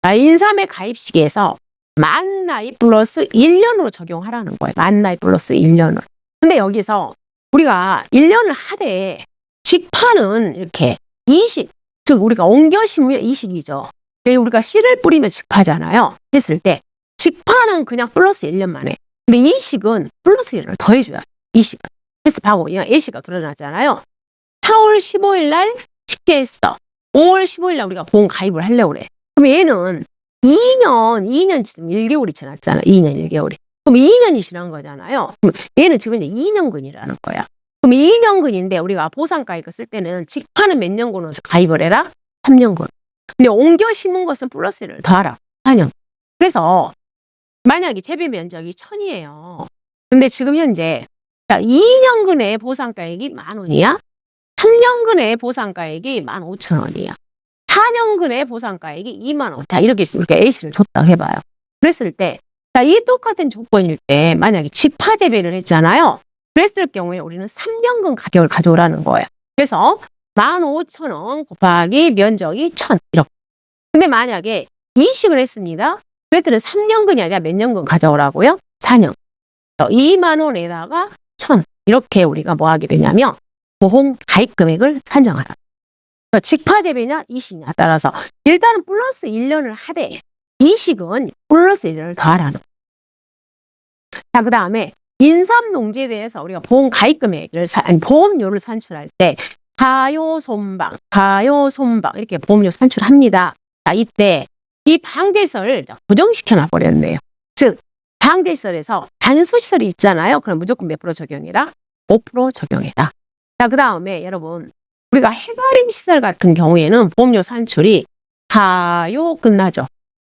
A: 인삼의 가입 시기에서 만 나이 플러스 1년으로 적용하라는 거예요. 만 나이 플러스 1년으로. 근데 여기서 우리가 1년을 하되 직판은 이렇게 20, 즉 우리가 옮겨 심으면 20이죠. 여기 우리가 씨를 뿌리면 직파잖아요. 했을 때 직파는 그냥 플러스 1년 만에. 근데 이식은 플러스 1년을 더해줘야 돼. 이식은. 그래서 봐고 예시가 드러났잖아요. 4월 15일 날 식재했어. 5월 15일 날 우리가 보험 가입을 하려고 그래. 그럼 얘는 2년 지금 1개월이 지났잖아. 2년 1개월이. 그럼 2년이 지난 거잖아요. 그럼 얘는 지금 이제 2년근이라는 거야. 그럼 2년근인데 우리가 보상가입을 쓸 때는 직파는 몇 년근으로 가입을 해라? 3년근. 근데 옮겨 심은 것은 플러스를 더하라. 4년. 그래서 만약에 재배 면적이 1000이에요. 근데 지금 현재 2년근의 보상가액이 10,000원이야. 3년근의 보상가액이 15,000원이야. 4년근의 보상가액이 20,000원. 자, 이렇게 있으면 이렇게 A씨를 줬다 해봐요. 그랬을 때, 자, 이 똑같은 조건일 때 만약에 직파 재배를 했잖아요. 그랬을 경우에 우리는 3년근 가격을 가져오라는 거예요. 그래서 15,000원 곱하기 면적이 1,000 이렇게. 근데 만약에 이식을 했습니다. 그랬더니 3년근이 아니라 몇 년근 가져오라고요? 4년. 20,000원에다가 1,000 이렇게 우리가 뭐 하게 되냐면 보험 가입 금액을 산정하라. 직파 재배냐 이식이냐 따라서 일단은 플러스 1년을 하되 이식은 플러스 1년을 더하라는. 자, 그 다음에 인삼농지에 대해서 우리가 보험 가입 금액을 보험료를 산출할 때 가요손방 이렇게 보험료 산출합니다. 자, 이때 이 방대설을 고정시켜 놔버렸네요. 즉 방대설에서 단수시설이 있잖아요. 그럼 무조건 몇 프로 적용해라? 5% 적용해라. 자, 그 다음에 여러분 우리가 해가림 시설 같은 경우에는 보험료 산출이 가요 끝나죠.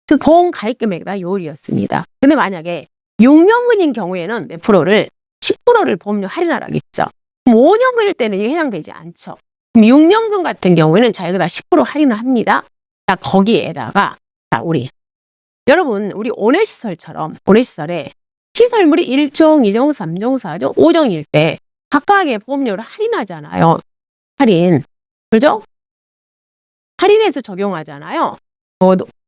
A: 즉 보험 가입 금액이 요율이었습니다. 근데 만약에 6년근인 경우에는 몇 프로를 10%를 보험료 할인하라겠죠. 그럼 5년근일 때는 이게 해당되지 않죠. 그럼 6년근 같은 경우에는 자 여기다 10% 할인을 합니다. 자, 거기에다가 자, 여러분 우리 온해시설처럼 온해시설에 시설물이 1종, 2종, 3종, 4종, 5종일 때 각각의 보험료를 할인하잖아요. 할인. 그죠? 할인해서 적용하잖아요.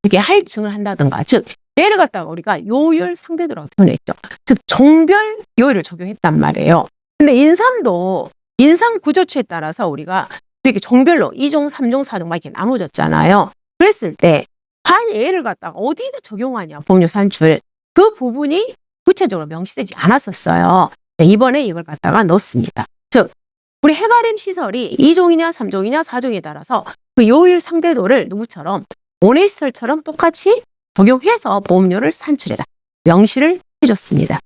A: 이렇게 할증을 한다든가. 즉, 얘를 갖다가 우리가 요율 상대도라고 표현했죠. 즉, 종별 요율을 적용했단 말이에요. 근데 인삼도 인삼 구조추에 따라서 우리가 이렇게 종별로 2종, 3종, 4종 막 이렇게 나눠졌잖아요. 그랬을 때, 과연 얘를 갖다가 어디에다 적용하냐, 보험료 산출. 그 부분이 구체적으로 명시되지 않았었어요. 네, 이번에 이걸 갖다가 넣습니다. 즉, 우리 해가림 시설이 2종이냐 3종이냐 4종에 따라서 그 요율 상대도를 누구처럼 온해시설처럼 똑같이 적용해서 보험료를 산출해라. 명시를 해줬습니다.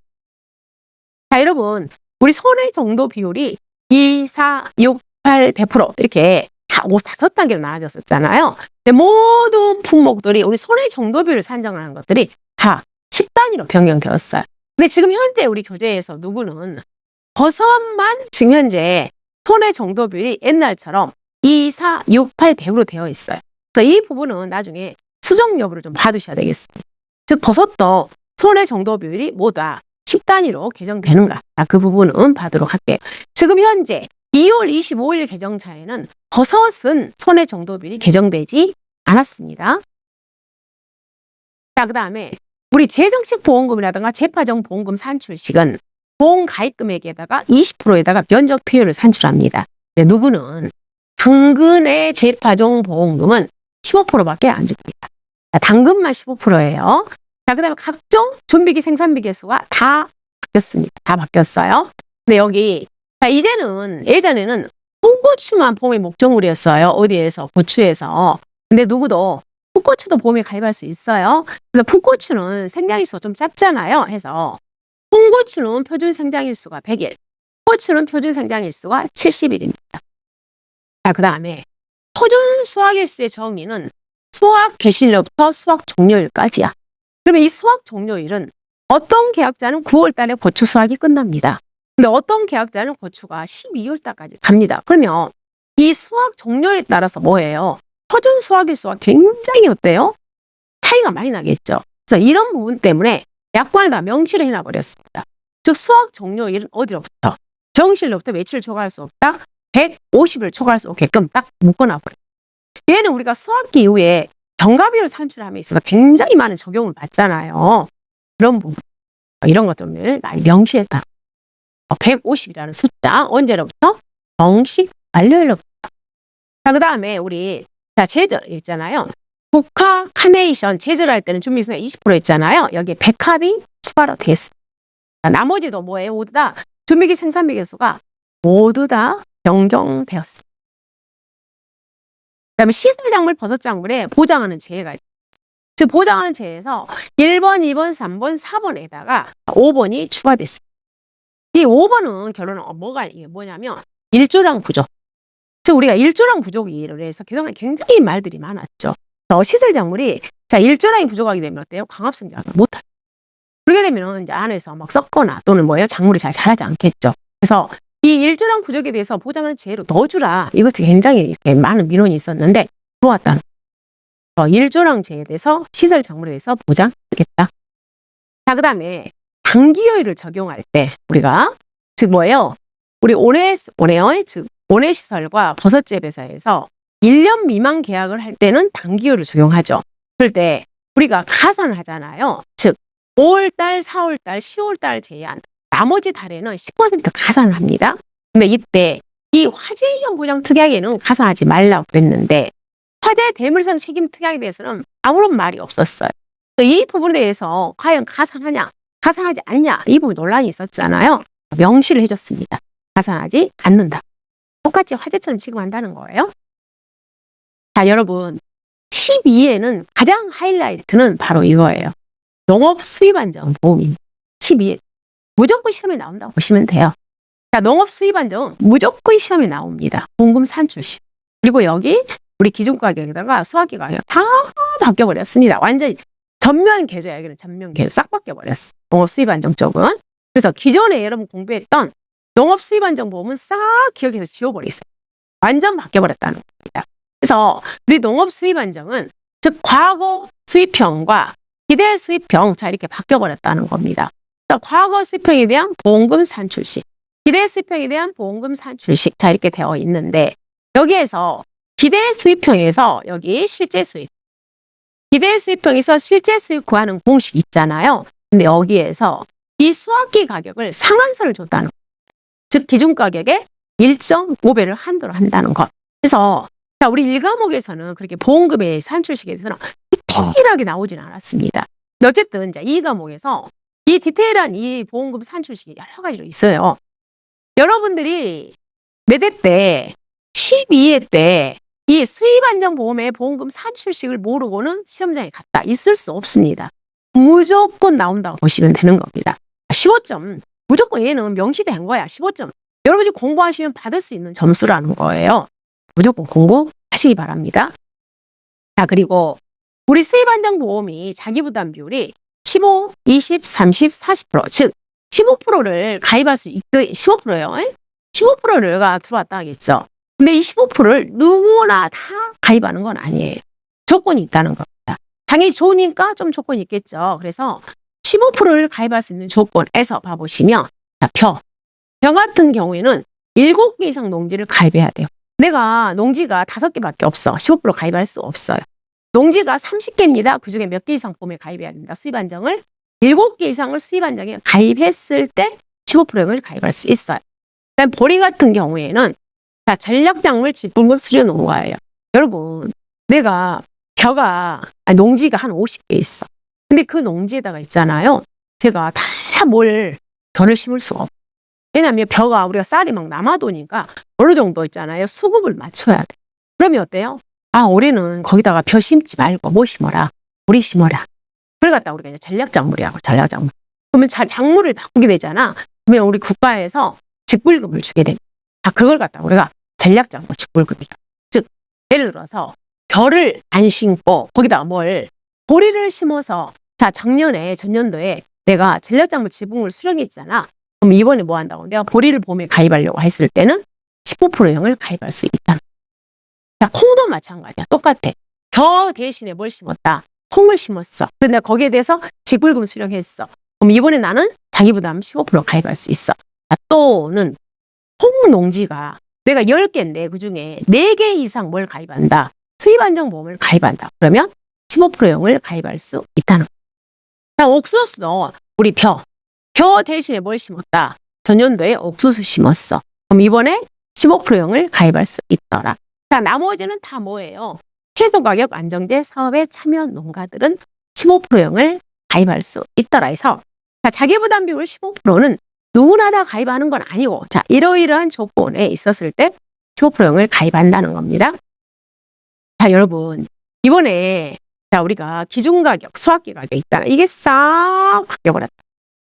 A: 자, 여러분 우리 손해 정도 비율이 2, 4, 6, 8, 100% 이렇게 다 5단계로 나눠졌었잖아요. 근데 모든 품목들이 우리 손해 정도 비율을 산정하는 것들이 다 10단위로 변경되었어요. 근데 지금 현재 우리 교재에서 누구는 버섯만 지금 현재 손해 정도 비율이 옛날처럼 2, 4, 6, 8, 100으로 되어 있어요. 그래서 이 부분은 나중에 수정 여부를 좀 봐두셔야 되겠습니다. 즉 버섯도 손해 정도 비율이 뭐다 10단위로 개정되는가. 그 부분은 봐도록 할게요. 지금 현재 2월 25일 개정차에는 버섯은 손해 정도 비율이 개정되지 않았습니다. 자, 그 다음에 우리 재정식 보험금이라든가 재파정 보험금 산출식은 보험 가입 금액에다가 20%에다가 면적 비율을 산출합니다. 근데 누구는 당근의 재파종 보험금은 15%밖에 안 줍니다. 당근만 15%예요. 자, 그다음에 각종 존비기 생산비 개수가 다 바뀌었습니다. 다 바뀌었어요. 근데 여기 자, 이제는 예전에는 풋고추만 보험의 목적물이었어요. 어디에서? 고추에서. 근데 누구도 풋고추도 보험에 가입할 수 있어요. 그래서 풋고추는 생장일수가 좀 짧잖아요. 해서 홍고추는 표준 생장일수가 100일, 고추는 표준 생장일수가 70일입니다. 자, 그 다음에 표준 수확일수의 정의는 수확 개시일로부터 수확 종료일까지야. 그러면 이 수확 종료일은 어떤 계약자는 9월 달에 고추 수확이 끝납니다. 근데 어떤 계약자는 고추가 12월 달까지 갑니다. 그러면 이 수확 종료일에 따라서 뭐예요? 표준 수확일수가 굉장히 어때요? 차이가 많이 나겠죠. 그래서 이런 부분 때문에 약관에다 명시를 해놔버렸습니다. 즉 수확 종료일은 어디로부터? 정시일로부터 며칠을 초과할 수 없다? 150일 초과할 수 없게끔 딱 묶어놔버려요. 얘는 우리가 수확기 이후에 경과비율 산출함에 있어서 굉장히 많은 적용을 받잖아요. 그런 부분, 이런 것들을 많이 명시했다. 150이라는 숫자, 언제로부터? 정식 만료일로부터. 자, 그 다음에 우리, 자, 제절 있잖아요. 국화, 카네이션, 제조를 할 때는 준비기수가 20% 있잖아요. 여기에 백합이 추가로 됐습니다. 나머지도 뭐예요? 모두 다 준비기 생산비 개수가 모두 다 변경되었습니다. 그다음에 시설작물, 버섯작물에 보장하는 제해가 있죠. 즉 보장하는 제해에서 1번, 2번, 3번, 4번에다가 5번이 추가됐습니다. 이 5번은 결론은 이게 뭐냐면 일조량 부족. 즉 우리가 일조량 부족이를 해서 그동안 굉장히 말들이 많았죠. 시설작물이 자 일조량이 부족하게 되면 어때요? 광합성장을 못할. 그렇게 되면 이제 안에서 막 썩거나 또는 뭐예요? 작물이 잘 자라지 않겠죠. 그래서 이 일조량 부족에 대해서 보장하는 제로 넣어주라. 이것이 굉장히 이렇게 많은 민원이 있었는데 들어왔다는 거예요. 일조량 제에 대해서 시설 작물에 대해서 보장하겠다. 자, 그다음에 단기효율을 적용할 때 우리가 즉 뭐예요? 우리 즉 온해 시설과 버섯 재배사에서 1년 미만 계약을 할 때는 단기효율을 적용하죠. 그럴 때 우리가 가산을 하잖아요. 즉 5월달, 4월달, 10월달 제한 나머지 달에는 10% 가산을 합니다. 근데 이때 이 화재위험 보장 특약에는 가산하지 말라고 그랬는데 화재 대물성 책임 특약에 대해서는 아무런 말이 없었어요. 이 부분에 대해서 과연 가산하냐, 가산하지 않냐 이 부분 논란이 있었잖아요. 명시를 해줬습니다. 가산하지 않는다. 똑같이 화재처럼 취급한다는 거예요. 자, 여러분 12에는 가장 하이라이트는 바로 이거예요. 농업 수입 안정 보험입니다. 12에 무조건 시험에 나온다고 보시면 돼요. 자, 농업 수입 안정은 무조건 시험에 나옵니다. 보험금 산출시. 그리고 여기 우리 기준 가격에다가 수학기 가격 다 바뀌어버렸습니다. 완전히 전면 개조야. 여기는 전면 개조 싹 바뀌어버렸어. 농업 수입 안정 쪽은. 그래서 기존에 여러분 공부했던 농업 수입 안정 보험은 싹 기억에서 지워버렸어요. 완전 바뀌어버렸다는 겁니다. 그래서 우리 농업 수입 안정은 즉 과거 수입형과 기대 수입형 자 이렇게 바뀌어버렸다는 겁니다. 그래서 과거 수입형에 대한 보험금 산출식, 기대 수입형에 대한 보험금 산출식 자 이렇게 되어 있는데 여기에서 기대 수입형에서 여기 실제 수입, 기대 수입형에서 실제 수입 구하는 공식 있잖아요. 근데 여기에서 이 수학기 가격을 상한선을 줬다는 것. 즉 기준 가격의 1.5배를 한도로 한다는 것. 그래서 자, 우리 1과목에서는 그렇게 보험금의 산출식에 대해서는 디테일하게 나오진 않았습니다. 어쨌든 이제 2과목에서 이 디테일한 이 보험금 산출식이 여러 가지로 있어요. 여러분들이 몇 회 때 12회 때 이 수입안정보험의 보험금 산출식을 모르고는 시험장에 갔다 있을 수 없습니다. 무조건 나온다고 보시면 되는 겁니다. 15점 무조건 얘는 명시된 거야. 15점 여러분이 공부하시면 받을 수 있는 점수라는 거예요. 무조건 공부하시기 바랍니다. 자, 그리고 우리 수입안정보험이 자기부담 비율이 15, 20, 30, 40% 즉 15%를 가입할 수 있게 15%요. 15%가 들어왔다 하겠죠. 근데 이 15%를 누구나 다 가입하는 건 아니에요. 조건이 있다는 겁니다. 당연히 좋으니까 좀 조건이 있겠죠. 그래서 15%를 가입할 수 있는 조건에서 봐보시면 자, 벼 같은 경우에는 7개 이상 농지를 가입해야 돼요. 내가 농지가 5개밖에 없어. 15% 가입할 수 없어요. 농지가 30개입니다. 그중에 몇 개 이상 보험에 가입해야 됩니다. 수입안정을 7개 이상을 수입안정에 가입했을 때 15%를 가입할 수 있어요. 그다음 보리 같은 경우에는 자, 전략작물 직불금 수령 농가예요. 여러분, 내가 농지가 한 50개 있어. 근데 그 농지에다가 있잖아요. 제가 다 벼를 심을 수가 없어요. 왜냐하면 벼가 우리가 쌀이 막 남아도니까 어느 정도 있잖아요. 수급을 맞춰야 돼. 그러면 어때요? 아, 올해는 거기다가 벼 심지 말고 뭐 심어라. 보리 심어라. 그걸 갖다 우리가 이제 전략작물이라고 전략작물. 그러면 작물을 바꾸게 되잖아. 그러면 우리 국가에서 직불금을 주게 됩니다. 그걸 갖다 우리가 전략작물 직불금이다. 즉 예를 들어서 벼를 안 심고 거기다가 보리를 심어서 자 전년도에 내가 전략작물 지분을 수령했잖아. 그럼 이번에 뭐 한다고? 내가 보리를 봄에 가입하려고 했을 때는 15%형을 가입할 수 있다. 자, 콩도 마찬가지야. 똑같아. 벼 대신에 뭘 심었다? 콩을 심었어. 그런데 거기에 대해서 직불금 수령했어. 그럼 이번에 나는 자기부담 15% 가입할 수 있어. 자, 또는 콩 농지가 내가 10개인데 그중에 4개 이상 뭘 가입한다. 수입안정보험을 가입한다. 그러면 15%형을 가입할 수 있다는 거야. 자, 옥수수 우리 벼 대신에 뭘 심었다. 전년도에 옥수수 심었어. 그럼 이번에 15%형을 가입할 수 있더라. 자, 나머지는 다 뭐예요? 최소 가격 안정제 사업에 참여 농가들은 15%형을 가입할 수 있더라 해서 자, 자기부담 비율 15%는 누구나 다 가입하는 건 아니고 자, 이러이러한 조건에 있었을 때 15%형을 가입한다는 겁니다. 자, 여러분 이번에 자, 우리가 기준가격, 수확기 가격 있잖아. 이게 싹 바뀌어버렸다.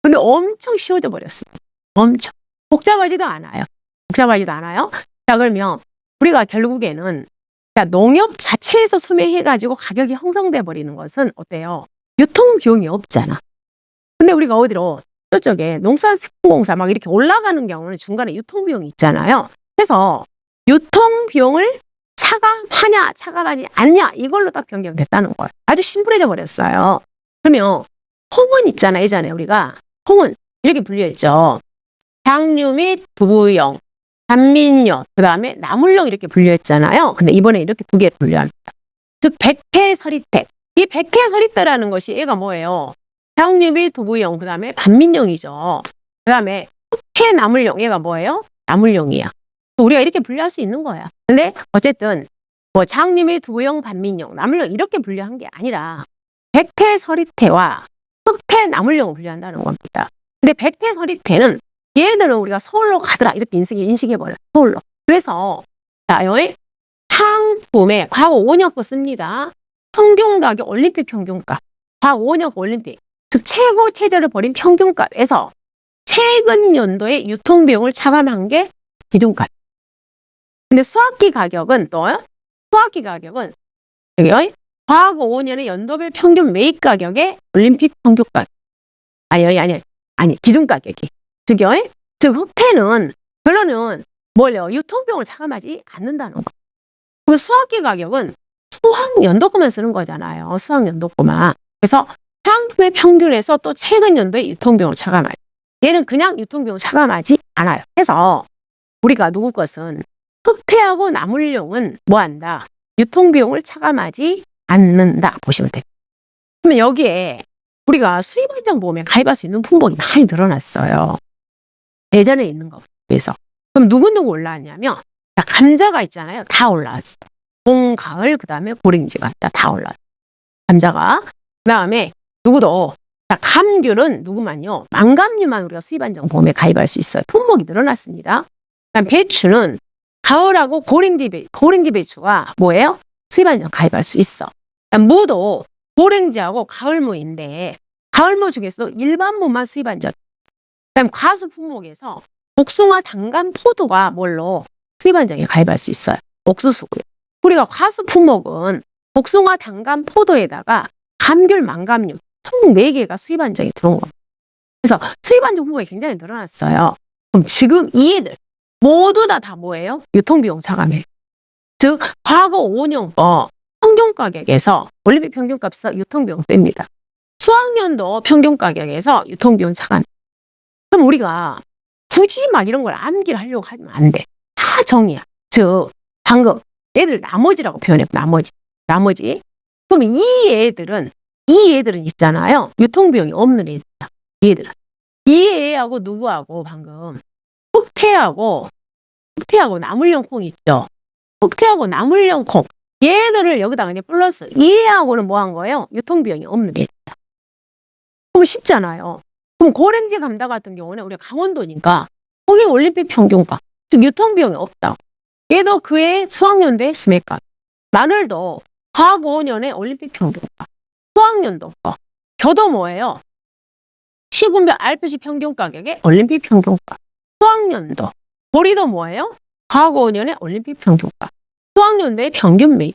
A: 근데 엄청 쉬워져 버렸습니다. 엄청. 복잡하지도 않아요. 복잡하지도 않아요. 자, 그러면 우리가 결국에는 자, 농협 자체에서 수매해가지고 가격이 형성돼 버리는 것은 어때요? 유통비용이 없잖아. 근데 우리가 어디로 저쪽에 농산식품공사 막 이렇게 올라가는 경우는 중간에 유통비용이 있잖아요. 그래서 유통비용을 차감하냐 차감하지 않냐 이걸로 딱 변경됐다는 거예요. 아주 심플해져 버렸어요. 그러면 홍은 있잖아요. 예전에 우리가 홍은 이렇게 분류했죠. 장류 및 두부용, 단민용, 그 다음에 나물용 이렇게 분류했잖아요. 근데 이번에 이렇게 두 개를 분류합니다. 즉 백태서리태. 이 백태서리태라는 것이 얘가 뭐예요? 장류 및 두부용, 그 다음에 반민용이죠. 그 다음에 흑태나물용, 얘가 뭐예요? 나물용이야. 우리가 이렇게 분류할 수 있는 거야. 근데 어쨌든 뭐 장류 및 두부용, 반민용, 나물용 이렇게 분류한 게 아니라 백태서리태와 흑태나물용을 분류한다는 겁니다. 근데 백태서리태는 얘들은 우리가 서울로 가더라 이렇게 인식해버려. 서울로. 그래서 자, 여기 상품에 과거 5년 거 씁니다. 평균가격 올림픽 평균가. 과거 5년 올림픽. 즉 최고 최저를 벌인 평균값에서 최근 연도의 유통비용을 차감한 게 기준값. 근데 수확기 가격은 여기 과거 5년의 연도별 평균 매입 가격의 올림픽 평균가. 아니 기준 가격이. 즉 흑태는 결론은 뭘요? 유통비용을 차감하지 않는다는 거. 그럼 수확기 가격은 수확 연도금만 쓰는 거잖아요. 수확 연도금만. 그래서 상품의 평균에서 또 최근 연도의 유통비용을 차감해요. 얘는 그냥 유통비용을 차감하지 않아요. 그래서 우리가 누구 것은 흑태하고 나물용은 뭐한다? 유통비용을 차감하지 않는다. 보시면 돼요. 그러면 여기에 우리가 수입안정보험에 가입할 수 있는 품목이 많이 늘어났어요. 예전에 있는 것에 비해서. 그럼 누구누구 올라왔냐면 자, 감자가 있잖아요. 다 올라왔어. 봄, 가을, 그 다음에 고랭지가 다 올라왔어. 감자가. 그 다음에 누구도 자, 감귤은 누구만요? 망감류만 우리가 수입안정보험에 가입할 수 있어요. 품목이 늘어났습니다. 그다음 배추는 가을하고 고랭지 배추가 뭐예요? 수입안정 가입할 수 있어. 그다음 무도 고랭지하고 가을무인데 가을무 중에서 일반무만 수입안정. 그다음 과수 품목에서 복숭아, 당감, 포도가 뭘로 수입안정에 가입할 수 있어요. 옥수수고요. 우리가 과수 품목은 복숭아, 당감, 포도에다가 감귤, 망감류 총 4개가 수입안정에 들어온 겁니다. 그래서 수입안정 품목이 굉장히 늘어났어요. 그럼 지금 이 애들 모두 다 뭐예요? 유통비용 차감해. 즉 과거 5년 거 평균가격에서 올림픽 평균값에서 유통비용 뺍니다. 수학년도 평균가격에서 유통비용 차감. 그럼 우리가 굳이 막 이런 걸 암기를 하려고 하면 안 돼. 다 정의야. 즉 방금 얘들 나머지라고 표현해. 나머지. 그럼 이 애들은 있잖아요. 유통비용이 없는 애들이야. 얘들은. 이 애하고 누구하고 방금 흑태하고 나물용 콩 있죠. 흑태하고 나물용 콩. 얘들을 여기다가 그냥 플러스. 얘하고는 뭐 한 거예요? 유통비용이 없는 애들이야. 그럼 쉽잖아요. 그럼 고랭지 감자 같은 경우는 우리가 강원도니까 거기 올림픽 평균가. 즉 유통비용이 없다. 얘도 그의 수학연도의 수매가. 마늘도 과거 5년의 올림픽 평균가. 수학연도 거. 겨도 뭐예요? 시군별 알프시 평균 가격의 올림픽 평균가. 수학연도. 보리도 뭐예요? 과거 5년의 올림픽 평균가. 수학연도의 평균 매입.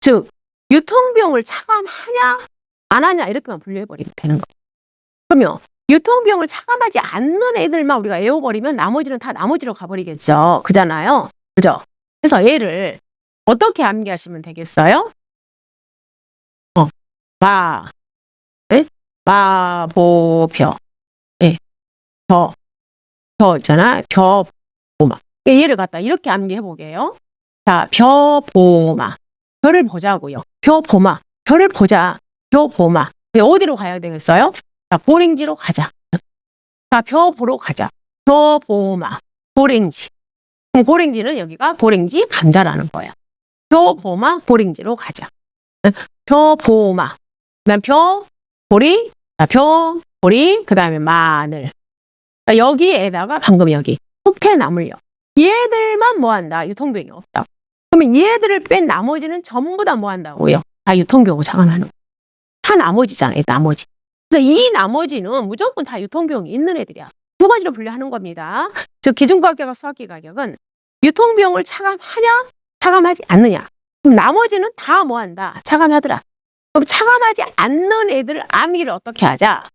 A: 즉 유통비용을 차감하냐 안 하냐 이렇게만 분류해버리면 되는 거예요. 그러면 유통비용을 차감하지 않는 애들만 우리가 외워버리면 나머지는 다 나머지로 가버리겠죠. 그잖아요. 그죠? 그래서 얘를 어떻게 암기하시면 되겠어요? 마보벼. 예. 벼 있잖아. 벼보마. 얘를 갖다 이렇게 암기해보게요. 자, 벼보마. 벼를 보자고요. 벼보마. 벼를 보자. 벼보마. 어디로 가야 되겠어요? 자, 고랭지로 가자. 자, 벼 보러 가자. 벼보마. 고랭지. 그럼 고랭지는 여기가 고랭지 감자라는 거예요. 표보마 보링지로 가자. 표보마. 그다음 표, 보리, 표, 보리, 그다음에 마늘. 여기에다가 방금 여기 흑해나물요. 얘들만 뭐 한다? 유통비용이 없다. 그러면 얘들을 뺀 나머지는 전부 다 뭐 한다고요? 다 유통비용을 상환하는 거예요. 다 나머지잖아요. 나머지. 그래서 이 나머지는 무조건 다 유통비용이 있는 애들이야. 두 가지로 분류하는 겁니다. 즉 기준가격과 수학기 가격은 유통비용을 차감하냐? 차감하지 않느냐? 그럼 나머지는 다 뭐 한다? 차감하더라. 그럼 차감하지 않는 애들 암기를 어떻게 하자?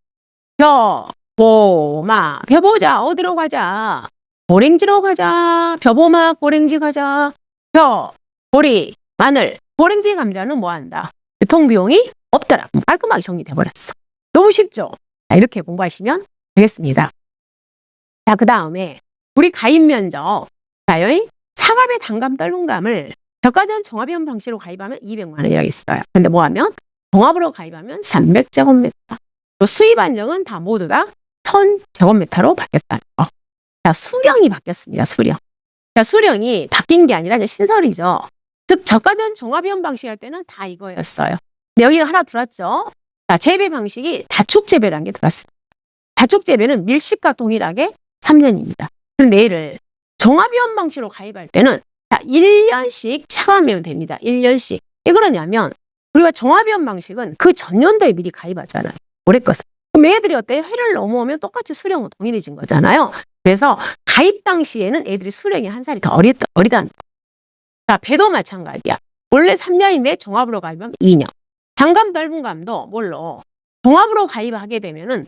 A: 표, 보마. 표 보자. 어디로 가자? 보랭지로 가자. 표보마 보랭지 가자. 표, 보리, 마늘. 보랭지 감자는 뭐 한다? 유통비용이 없더라. 깔끔하게 정리돼 버렸어. 너무 쉽죠? 자, 이렇게 공부하시면 되겠습니다. 자, 그 다음에 우리 가입 면적. 자요. 사갑의 단감 떨분감을 저가전 종합위험 방식으로 가입하면 200만 원이라고 했어요. 근데 뭐 하면? 종합으로 가입하면 300제곱미터. 또 수입 안정은 다 모두 다 1000제곱미터로 바뀌었다는 거. 자, 수령이 바뀌었습니다. 수령. 자, 수령이 바뀐 게 아니라 이제 신설이죠. 즉 저가전 종합위험 방식 할 때는 다 이거였어요. 근데 여기가 하나 들어왔죠. 자, 재배 방식이 다축재배라는 게 들어왔습니다. 다축재배는 밀식과 동일하게 3년입니다. 그런데 얘를 종합위험 방식으로 가입할 때는 자, 1년씩 차감하면 됩니다. 1년씩. 왜 그러냐면 우리가 종합위험 방식은 그 전년도에 미리 가입하잖아요. 올해 것을. 그럼 애들이 어때요? 해를 넘어오면 똑같이 수령은 동일해진 거잖아요. 그래서 가입 당시에는 애들이 수령이 한 살이 더 어리다는 거예요. 자, 배도 마찬가지야. 원래 3년인데 종합으로 가입하면 2년. 단감 떨분감도 뭘로? 종합으로 가입하게 되면은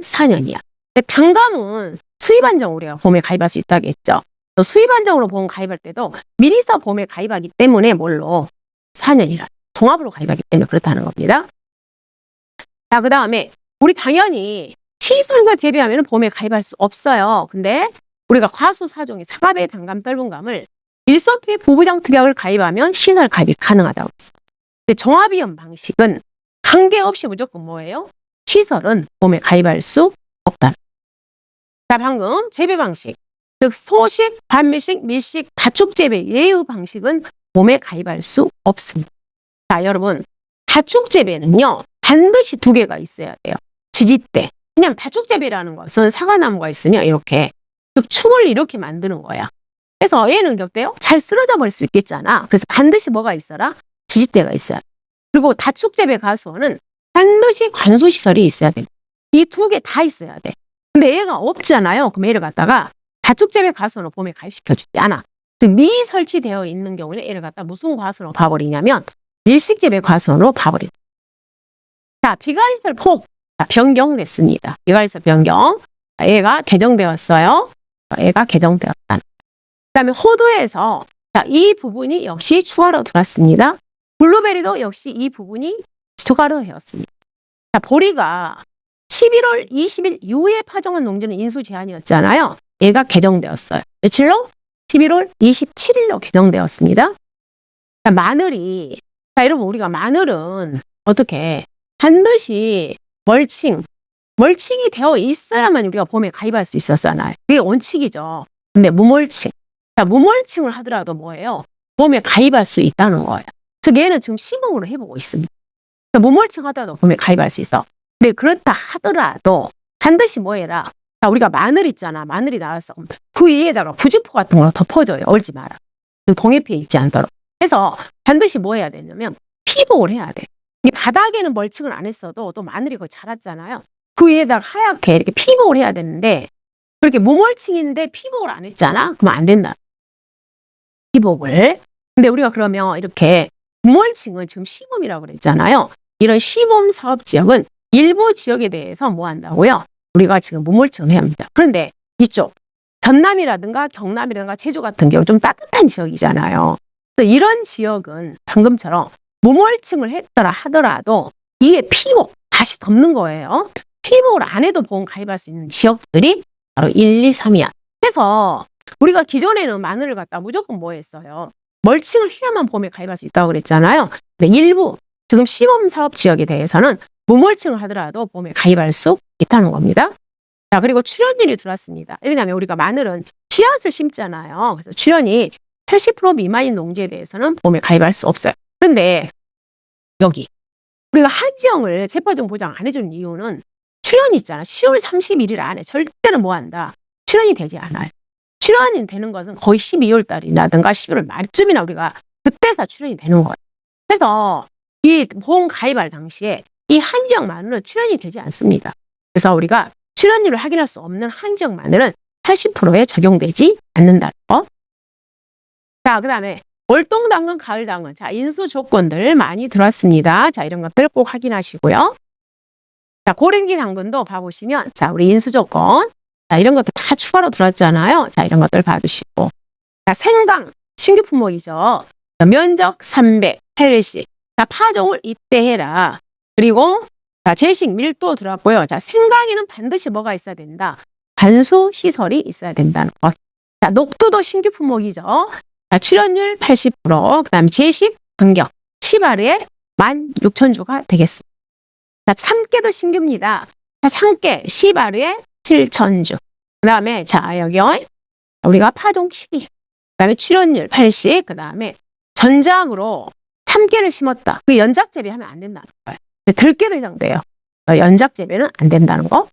A: 4년이야. 근데 단감은 수입 안정으로 우리가 보험에 가입할 수 있다고 했죠. 수입 안정으로 보험 가입할 때도 미리서 보험에 가입하기 때문에 뭘로? 4년이라. 종합으로 가입하기 때문에 그렇다는 겁니다. 자, 그 다음에 우리 당연히 시설과 재배하면 보험에 가입할 수 없어요. 근데 우리가 과수사종이 사갑의 단감 떨분감을 일손피 부부장 특약을 가입하면 시설 가입이 가능하다고 했습니다. 근데 종합위험 방식은 관계없이 무조건 뭐예요? 시설은 보험에 가입할 수 없다. 자, 방금 재배 방식. 즉 소식, 반밀식, 밀식, 다축재배 예우 방식은 보험에 가입할 수 없습니다. 자, 여러분 다축재배는요 반드시 2개가 있어야 돼요. 지지대. 그냥 다축재배라는 것은 사과나무가 있으면 이렇게 축을 이렇게 만드는 거야. 그래서 얘는 어때요? 잘 쓰러져 버릴 수 있겠잖아. 그래서 반드시 뭐가 있어라? 지지대가 있어야 돼. 그리고 다축재배 가수원은 반드시 관수시설이 있어야 돼. 이 2개 다 있어야 돼. 근데 얘가 없잖아요. 그럼 얘를 갖다가 다축재배 가수원으로 보험에 가입시켜주지 않아. 즉 미설치되어 있는 경우는 얘를 갖다 무슨 과수원으로 봐버리냐면 밀식재배 과수원으로 봐버린다. 자, 비가리설 폭 변경됐습니다. 비가리설 변경. 자, 얘가 개정되었어요. 얘가 개정되었다. 그 다음에 호두에서 자, 이 부분이 역시 추가로 들어왔습니다. 블루베리도 역시 이 부분이 추가로 되었습니다. 자, 보리가 11월 20일 이후에 파종한 농지는 인수 제한이었잖아요. 얘가 개정되었어요. 며칠로? 11월 27일로 개정되었습니다. 자, 마늘이 자, 여러분 우리가 마늘은 어떻게 반드시 멀칭이 되어 있어야만 우리가 보험에 가입할 수 있었잖아요. 그게 원칙이죠. 근데 무멀칭. 자, 무멀칭을 하더라도 뭐예요? 보험에 가입할 수 있다는 거예요. 즉 얘는 지금 시범으로 해보고 있습니다. 무멀칭 하더라도 보험에 가입할 수 있어. 근데 그렇다 하더라도 반드시 뭐 해라? 자, 우리가 마늘 있잖아. 마늘이 나왔어. 그 위에다가 부직포 같은 거 덮어줘요. 얼지 마라. 동해 피해 입지 않도록. 그래서 반드시 뭐 해야 되냐면 피복을 해야 돼. 이 바닥에는 멀칭을 안 했어도 또 마늘이 거의 자랐잖아요. 그 위에다가 하얗게 이렇게 피복을 해야 되는데 그렇게 무멀칭인데 피복을 안 했잖아. 그러면 안 된다. 피복을. 근데 우리가 그러면 이렇게 무멀칭은 지금 시범이라고 그랬잖아요. 이런 시범 사업 지역은 일부 지역에 대해서 뭐 한다고요? 우리가 지금 무멀칭을 해야 합니다. 그런데 이쪽 전남이라든가 경남이라든가 제주 같은 경우 좀 따뜻한 지역이잖아요. 그래서 이런 지역은 방금처럼 무멀칭을 했더라 하더라도 이게 피복 다시 덮는 거예요. 피복을 안 해도 보험 가입할 수 있는 지역들이 바로 1, 2, 3이야. 그래서 우리가 기존에는 마늘을 갖다 무조건 뭐 했어요? 멀칭을 해야만 보험에 가입할 수 있다고 그랬잖아요. 근데 일부 지금 시범 사업 지역에 대해서는 무멀칭을 하더라도 보험에 가입할 수 있다는 겁니다. 자, 그리고 출연율이 들어왔습니다. 왜냐하면 우리가 마늘은 씨앗을 심잖아요. 그래서 출연이 80% 미만인 농지에 대해서는 보험에 가입할 수 없어요. 그런데 여기 우리가 한지형을 재파종 보장 안 해준 이유는 출연이 있잖아. 10월 31일 안에 절대로 뭐 한다. 출연이 되지 않아요. 출연이 되는 것은 거의 12월 달이라든가 11월 말쯤이나 우리가 그때서 출연이 되는 거예요. 그래서 이 보험 가입할 당시에 이 한지형만으로는 출연이 되지 않습니다. 그래서 우리가 출연율을 확인할 수 없는 한지형만으로는 80%에 적용되지 않는다는 거. 자, 그 다음에 월동당근, 가을당근. 자, 인수 조건들 많이 들어왔습니다. 자, 이런 것들 꼭 확인하시고요. 자, 고랭지 당근도 봐보시면, 자, 우리 인수 조건. 자, 이런 것들 다 추가로 들어왔잖아요. 자, 이런 것들 봐주시고. 자, 생강, 신규 품목이죠. 자, 면적 300, 헬시. 자, 파종을 이때 해라. 그리고, 자, 제식 밀도 들어왔고요. 자, 생강에는 반드시 뭐가 있어야 된다. 관수 시설이 있어야 된다는 것. 자, 녹두도 신규 품목이죠. 자, 출연율 80%, 그 다음에 제식 간격 10알에 16,000주가 되겠습니다. 자, 참깨도 신규입니다. 자, 참깨 10알에 7,000주. 그 다음에, 자, 여기요. 우리가 파종 시기. 그 다음에 출연율 80, 그 다음에 전작으로 참깨를 심었다. 그 연작 재배하면 안 된다는 거예요. 들깨도 해당돼요. 연작 재배는 안 된다는 거.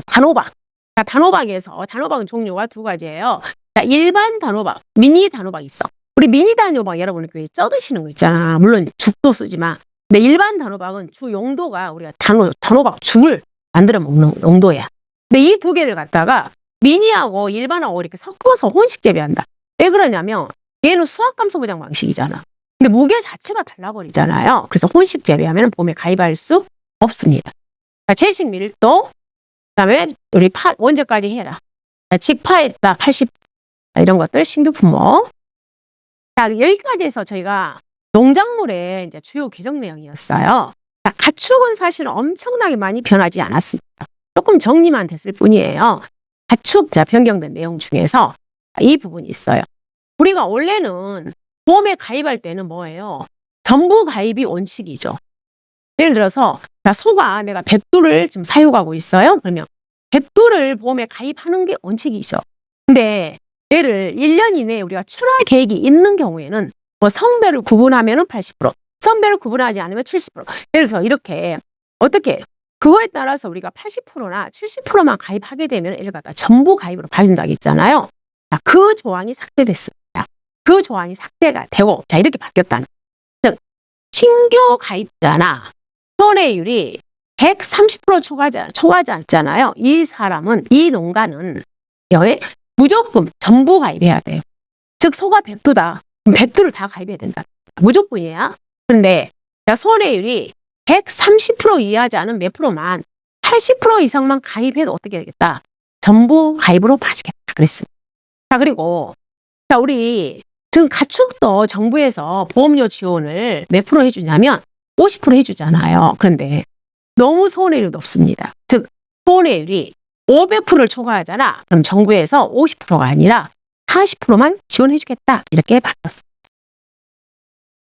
A: 단호박. 자, 단호박은 종류가 두 가지예요. 자, 일반 단호박, 미니 단호박 있어. 우리 미니 단호박 여러분 그 쪄드시는 거 있잖아. 물론 죽도 쓰지만. 근데 일반 단호박은 주 용도가 우리가 단호박 죽을 만들어 먹는 용도야. 근데 이 두 개를 갖다가 미니하고 일반하고 이렇게 섞어서 혼식 재배한다. 왜 그러냐면 얘는 수확 감소 보장 방식이잖아. 근데 무게 자체가 달라버리잖아요. 그래서 혼식 재배하면 보험에 가입할 수 없습니다. 자, 채식 밀도, 그다음에 우리 언제까지 해라. 자, 직파했다 80. 이런 것들 신규 품목. 자, 여기까지 해서 저희가 농작물의 이제 주요 개정 내용이었어요. 자, 가축은 사실 엄청나게 많이 변하지 않았습니다. 조금 정리만 됐을 뿐이에요. 가축 변경된 내용 중에서 이 부분이 있어요. 우리가 원래는 보험에 가입할 때는 뭐예요? 전부 가입이 원칙이죠. 예를 들어서 소가 내가 100두를 지금 사육하고 있어요. 그러면 100두를 보험에 가입하는 게 원칙이죠. 근데 얘를 1년 이내에 우리가 출하 계획이 있는 경우에는 뭐 성별을 구분하면은 80%, 성별을 구분하지 않으면 70%. 예를 들어서 이렇게 어떻게 그거에 따라서 우리가 80%나 70%만 가입하게 되면 얘를 갖다 전부 가입으로 봐준다고 했잖아요. 자, 그 조항이 삭제됐습니다. 그 조항이 삭제가 되고 자 이렇게 바뀌었다는. 즉 신규 가입자나 손해율이 130% 초과하지 않잖아요. 이 사람은 이 농가는 여에 무조건 전부 가입해야 돼요. 즉 소가 100두다. 그럼 100두를 다 가입해야 된다. 무조건이야. 그런데 손해율이 130% 이하지 않은 몇 프로만 80% 이상만 가입해도 어떻게 되겠다. 전부 가입으로 봐주겠다. 그랬습니다. 자, 그리고 자 우리 지금 가축도 정부에서 보험료 지원을 몇 프로 해주냐면 50% 해주잖아요. 그런데 너무 손해율이 높습니다. 즉 손해율이 500%를 초과하잖아. 그럼 정부에서 50%가 아니라 40%만 지원해주겠다. 이렇게 바뀌었습니다.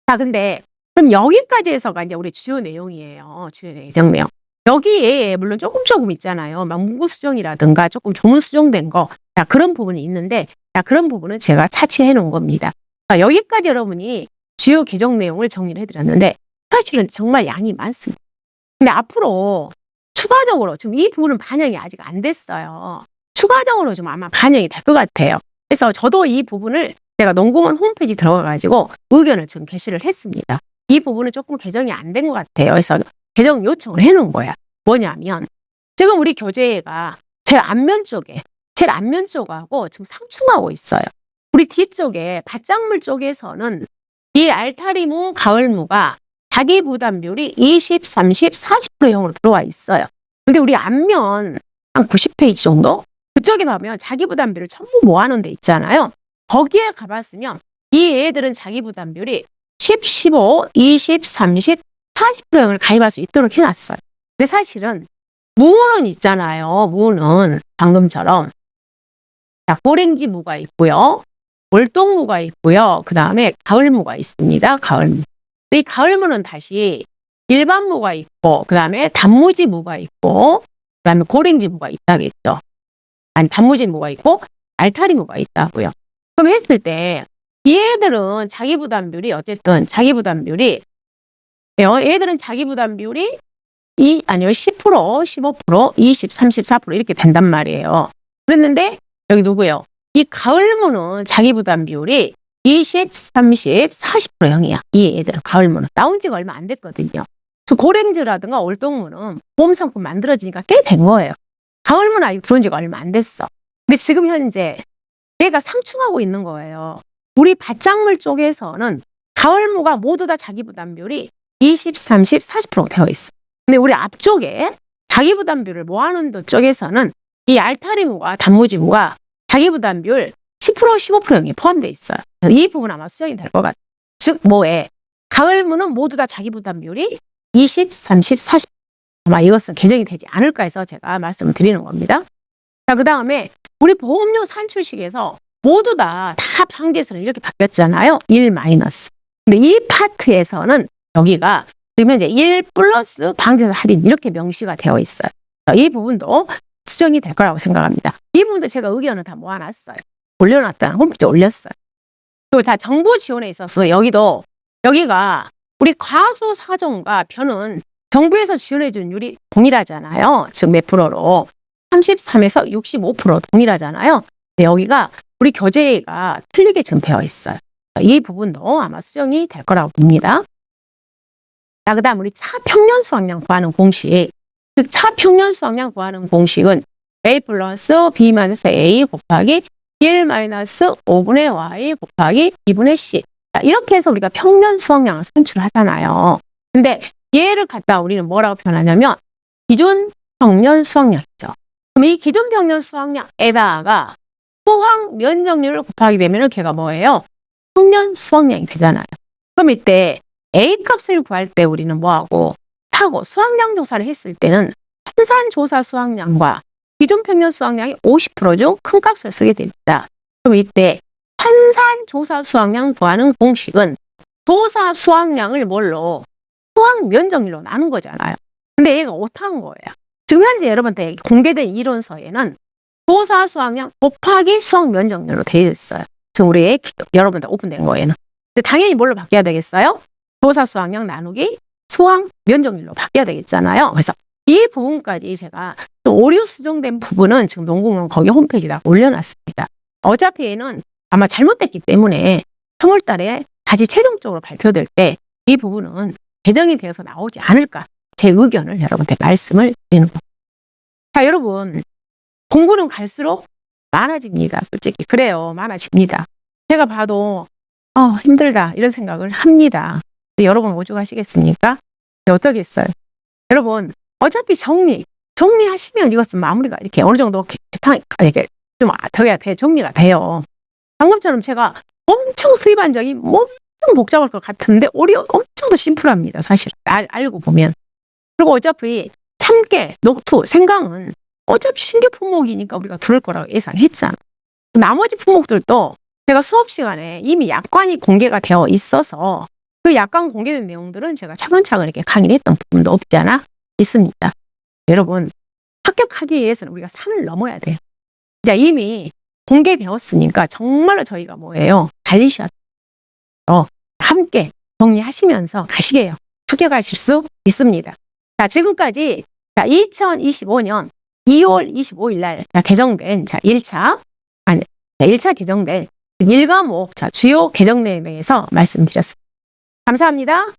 A: 자, 근데 그럼 여기까지 해서가 이제 우리 주요 내용이에요. 주요 예정 내용. 여기에 물론 조금 있잖아요. 막 문구 수정이라든가 조금 조문 수정된 거. 자, 그런 부분이 있는데, 자, 그런 부분은 제가 차치해 놓은 겁니다. 자, 여기까지 여러분이 주요 개정 내용을 정리를 해드렸는데, 사실은 정말 양이 많습니다. 근데 앞으로 추가적으로 지금 이 부분은 반영이 아직 안 됐어요. 추가적으로 좀 아마 반영이 될 것 같아요. 그래서 저도 이 부분을 제가 농공원 홈페이지 들어가가지고 의견을 지금 게시를 했습니다. 이 부분은 조금 개정이 안 된 것 같아요. 그래서 개정 요청을 해놓은 거야. 뭐냐면 지금 우리 교재가 제일 앞면 쪽하고 지금 상충하고 있어요. 우리 뒤쪽에 밭작물 쪽에서는 이 알타리무, 가을무가 자기 부담률이 20, 30, 40%형으로 들어와 있어요. 근데 우리 앞면 한 90페이지 정도? 그쪽에 보면 자기 부담비를 전부 모아놓은 데 있잖아요. 거기에 가봤으면 이 애들은 자기 부담률이 10, 15, 20, 30, 40%형을 가입할 수 있도록 해놨어요. 근데 사실은 무는 있잖아요. 무는 방금처럼 고랭지 무가 있고요. 월동무가 있고요. 그 다음에 가을무가 있습니다. 가을무. 이 가을무는 다시 일반무가 있고 그 다음에 단무지무가 있고 그 다음에 고랭지무가 있다겠죠. 아니 단무지무가 있고 알타리무가 있다고요. 그럼 했을 때 얘들은 자기부담 비율이 어쨌든 얘들은 자기부담 비율이 10%, 15%, 20, 34% 이렇게 된단 말이에요. 그랬는데 여기 누구요? 이 가을무는 자기부담 비율이 20, 30, 40% 0이야. 이 애들은 가을무는 나온 지가 얼마 안 됐거든요. 고랭지라든가 올동무는 보험상품 만들어지니까 꽤 된 거예요. 가을무는 아직 들어온 지가 얼마 안 됐어. 근데 지금 현재 얘가 상충하고 있는 거예요. 우리 밭작물 쪽에서는 가을무가 모두 다 자기부담 비율이 20, 30, 40% 되어 있어. 근데 우리 앞쪽에 자기부담 비율을 모아놓은 쪽에서는 이 알타리무가 단무지무가 자기부담 비율 10%, 15%이 포함되어 있어요. 이 부분 아마 수정이 될 것 같아요. 즉 뭐에 가을무는 모두 다 자기부담 비율이 20, 30, 40 아마 이것은 개정이 되지 않을까 해서 제가 말씀을 드리는 겁니다. 자, 그 다음에 우리 보험료 산출식에서 모두 다 방제수는 이렇게 바뀌었잖아요. 1 마이너스. 근데 이 파트에서는 여기가 지금 현재 1 플러스 방제수 할인 이렇게 명시가 되어 있어요. 이 부분도 수정이 될 거라고 생각합니다. 이 부분도 제가 의견을 다 모아놨어요. 올려놨다. 홈페이지에 올렸어요. 그리고 다 정부 지원에 있어서 여기가 우리 과소사정과 변은 정부에서 지원해준 율이 동일하잖아요. 즉 몇 프로로 33에서 65% 동일하잖아요. 여기가 우리 교재가 틀리게 지금 되어 있어요. 이 부분도 아마 수정이 될 거라고 봅니다. 자, 그 다음 우리 차평년 수확량 구하는 공식. 즉 차평년 수확량 구하는 공식은 A 플러스 B 마이너스 A 곱하기 1 마이너스 5분의 Y 곱하기 2분의 C. 자, 이렇게 해서 우리가 평년 수확량을 산출하잖아요. 근데 얘를 갖다 우리는 뭐라고 표현하냐면 기존 평년 수확량이죠. 그럼 이 기존 평년 수확량에다가 수확 면적률을 곱하게 되면 걔가 뭐예요? 평년 수확량이 되잖아요. 그럼 이때 A 값을 구할 때 우리는 뭐하고 수확량 조사를 했을 때는 한산조사 수확량과 기존 평년 수확량이 50% 중 큰 값을 쓰게 됩니다. 그럼 이때 한산조사 수확량 구하는 공식은 조사 수확량을 뭘로? 수확 면적률로 나눈 거잖아요. 근데 얘가 못한 거예요. 지금 현재 여러분한테 공개된 이론서에는 조사 수확량 곱하기 수확 면적률로 되어 있어요. 지금 우리 여러분한테 오픈된 거에는. 근데 당연히 뭘로 바뀌어야 되겠어요? 조사 수확량 나누기 수확 면적률로 바뀌어야 되겠잖아요. 그래서 이 부분까지 제가 또 오류 수정된 부분은 지금 농구문 거기 홈페이지에다 올려놨습니다. 어차피 얘는 아마 잘못됐기 때문에 3월 달에 다시 최종적으로 발표될 때 이 부분은 개정이 되어서 나오지 않을까 제 의견을 여러분한테 말씀을 드리는 겁니다. 자, 여러분 공부는 갈수록 많아집니다. 솔직히 그래요. 많아집니다. 제가 봐도 힘들다 이런 생각을 합니다. 근데 여러분 오죽하시겠습니까? 어떠겠어요? 여러분 어차피 정리하시면 이것은 마무리가 이렇게 어느 정도 이렇게 좀 정리가 돼요. 방금처럼 제가 엄청 수입한 적이 엄청 복잡할 것 같은데 엄청 더 심플합니다. 사실 알고 보면. 그리고 어차피 참깨, 녹투, 생강은 어차피 신규 품목이니까 우리가 들을 거라고 예상했잖아. 나머지 품목들도 제가 수업 시간에 이미 약관이 공개가 되어 있어서 그 약관 공개된 내용들은 제가 차근차근 이렇게 강의를 했던 부분도 없지 않아 있습니다. 여러분 합격하기 위해서는 우리가 산을 넘어야 돼요. 자, 이미 공개되었으니까 정말로 저희가 뭐예요? 달리셔야 돼요. 함께 정리하시면서 가시게요. 합격하실 수 있습니다. 자, 지금까지 2025년 2월 25일 날 개정된 1차 개정된 1과목 주요 개정 내용에 대해서 말씀드렸습니다. 감사합니다.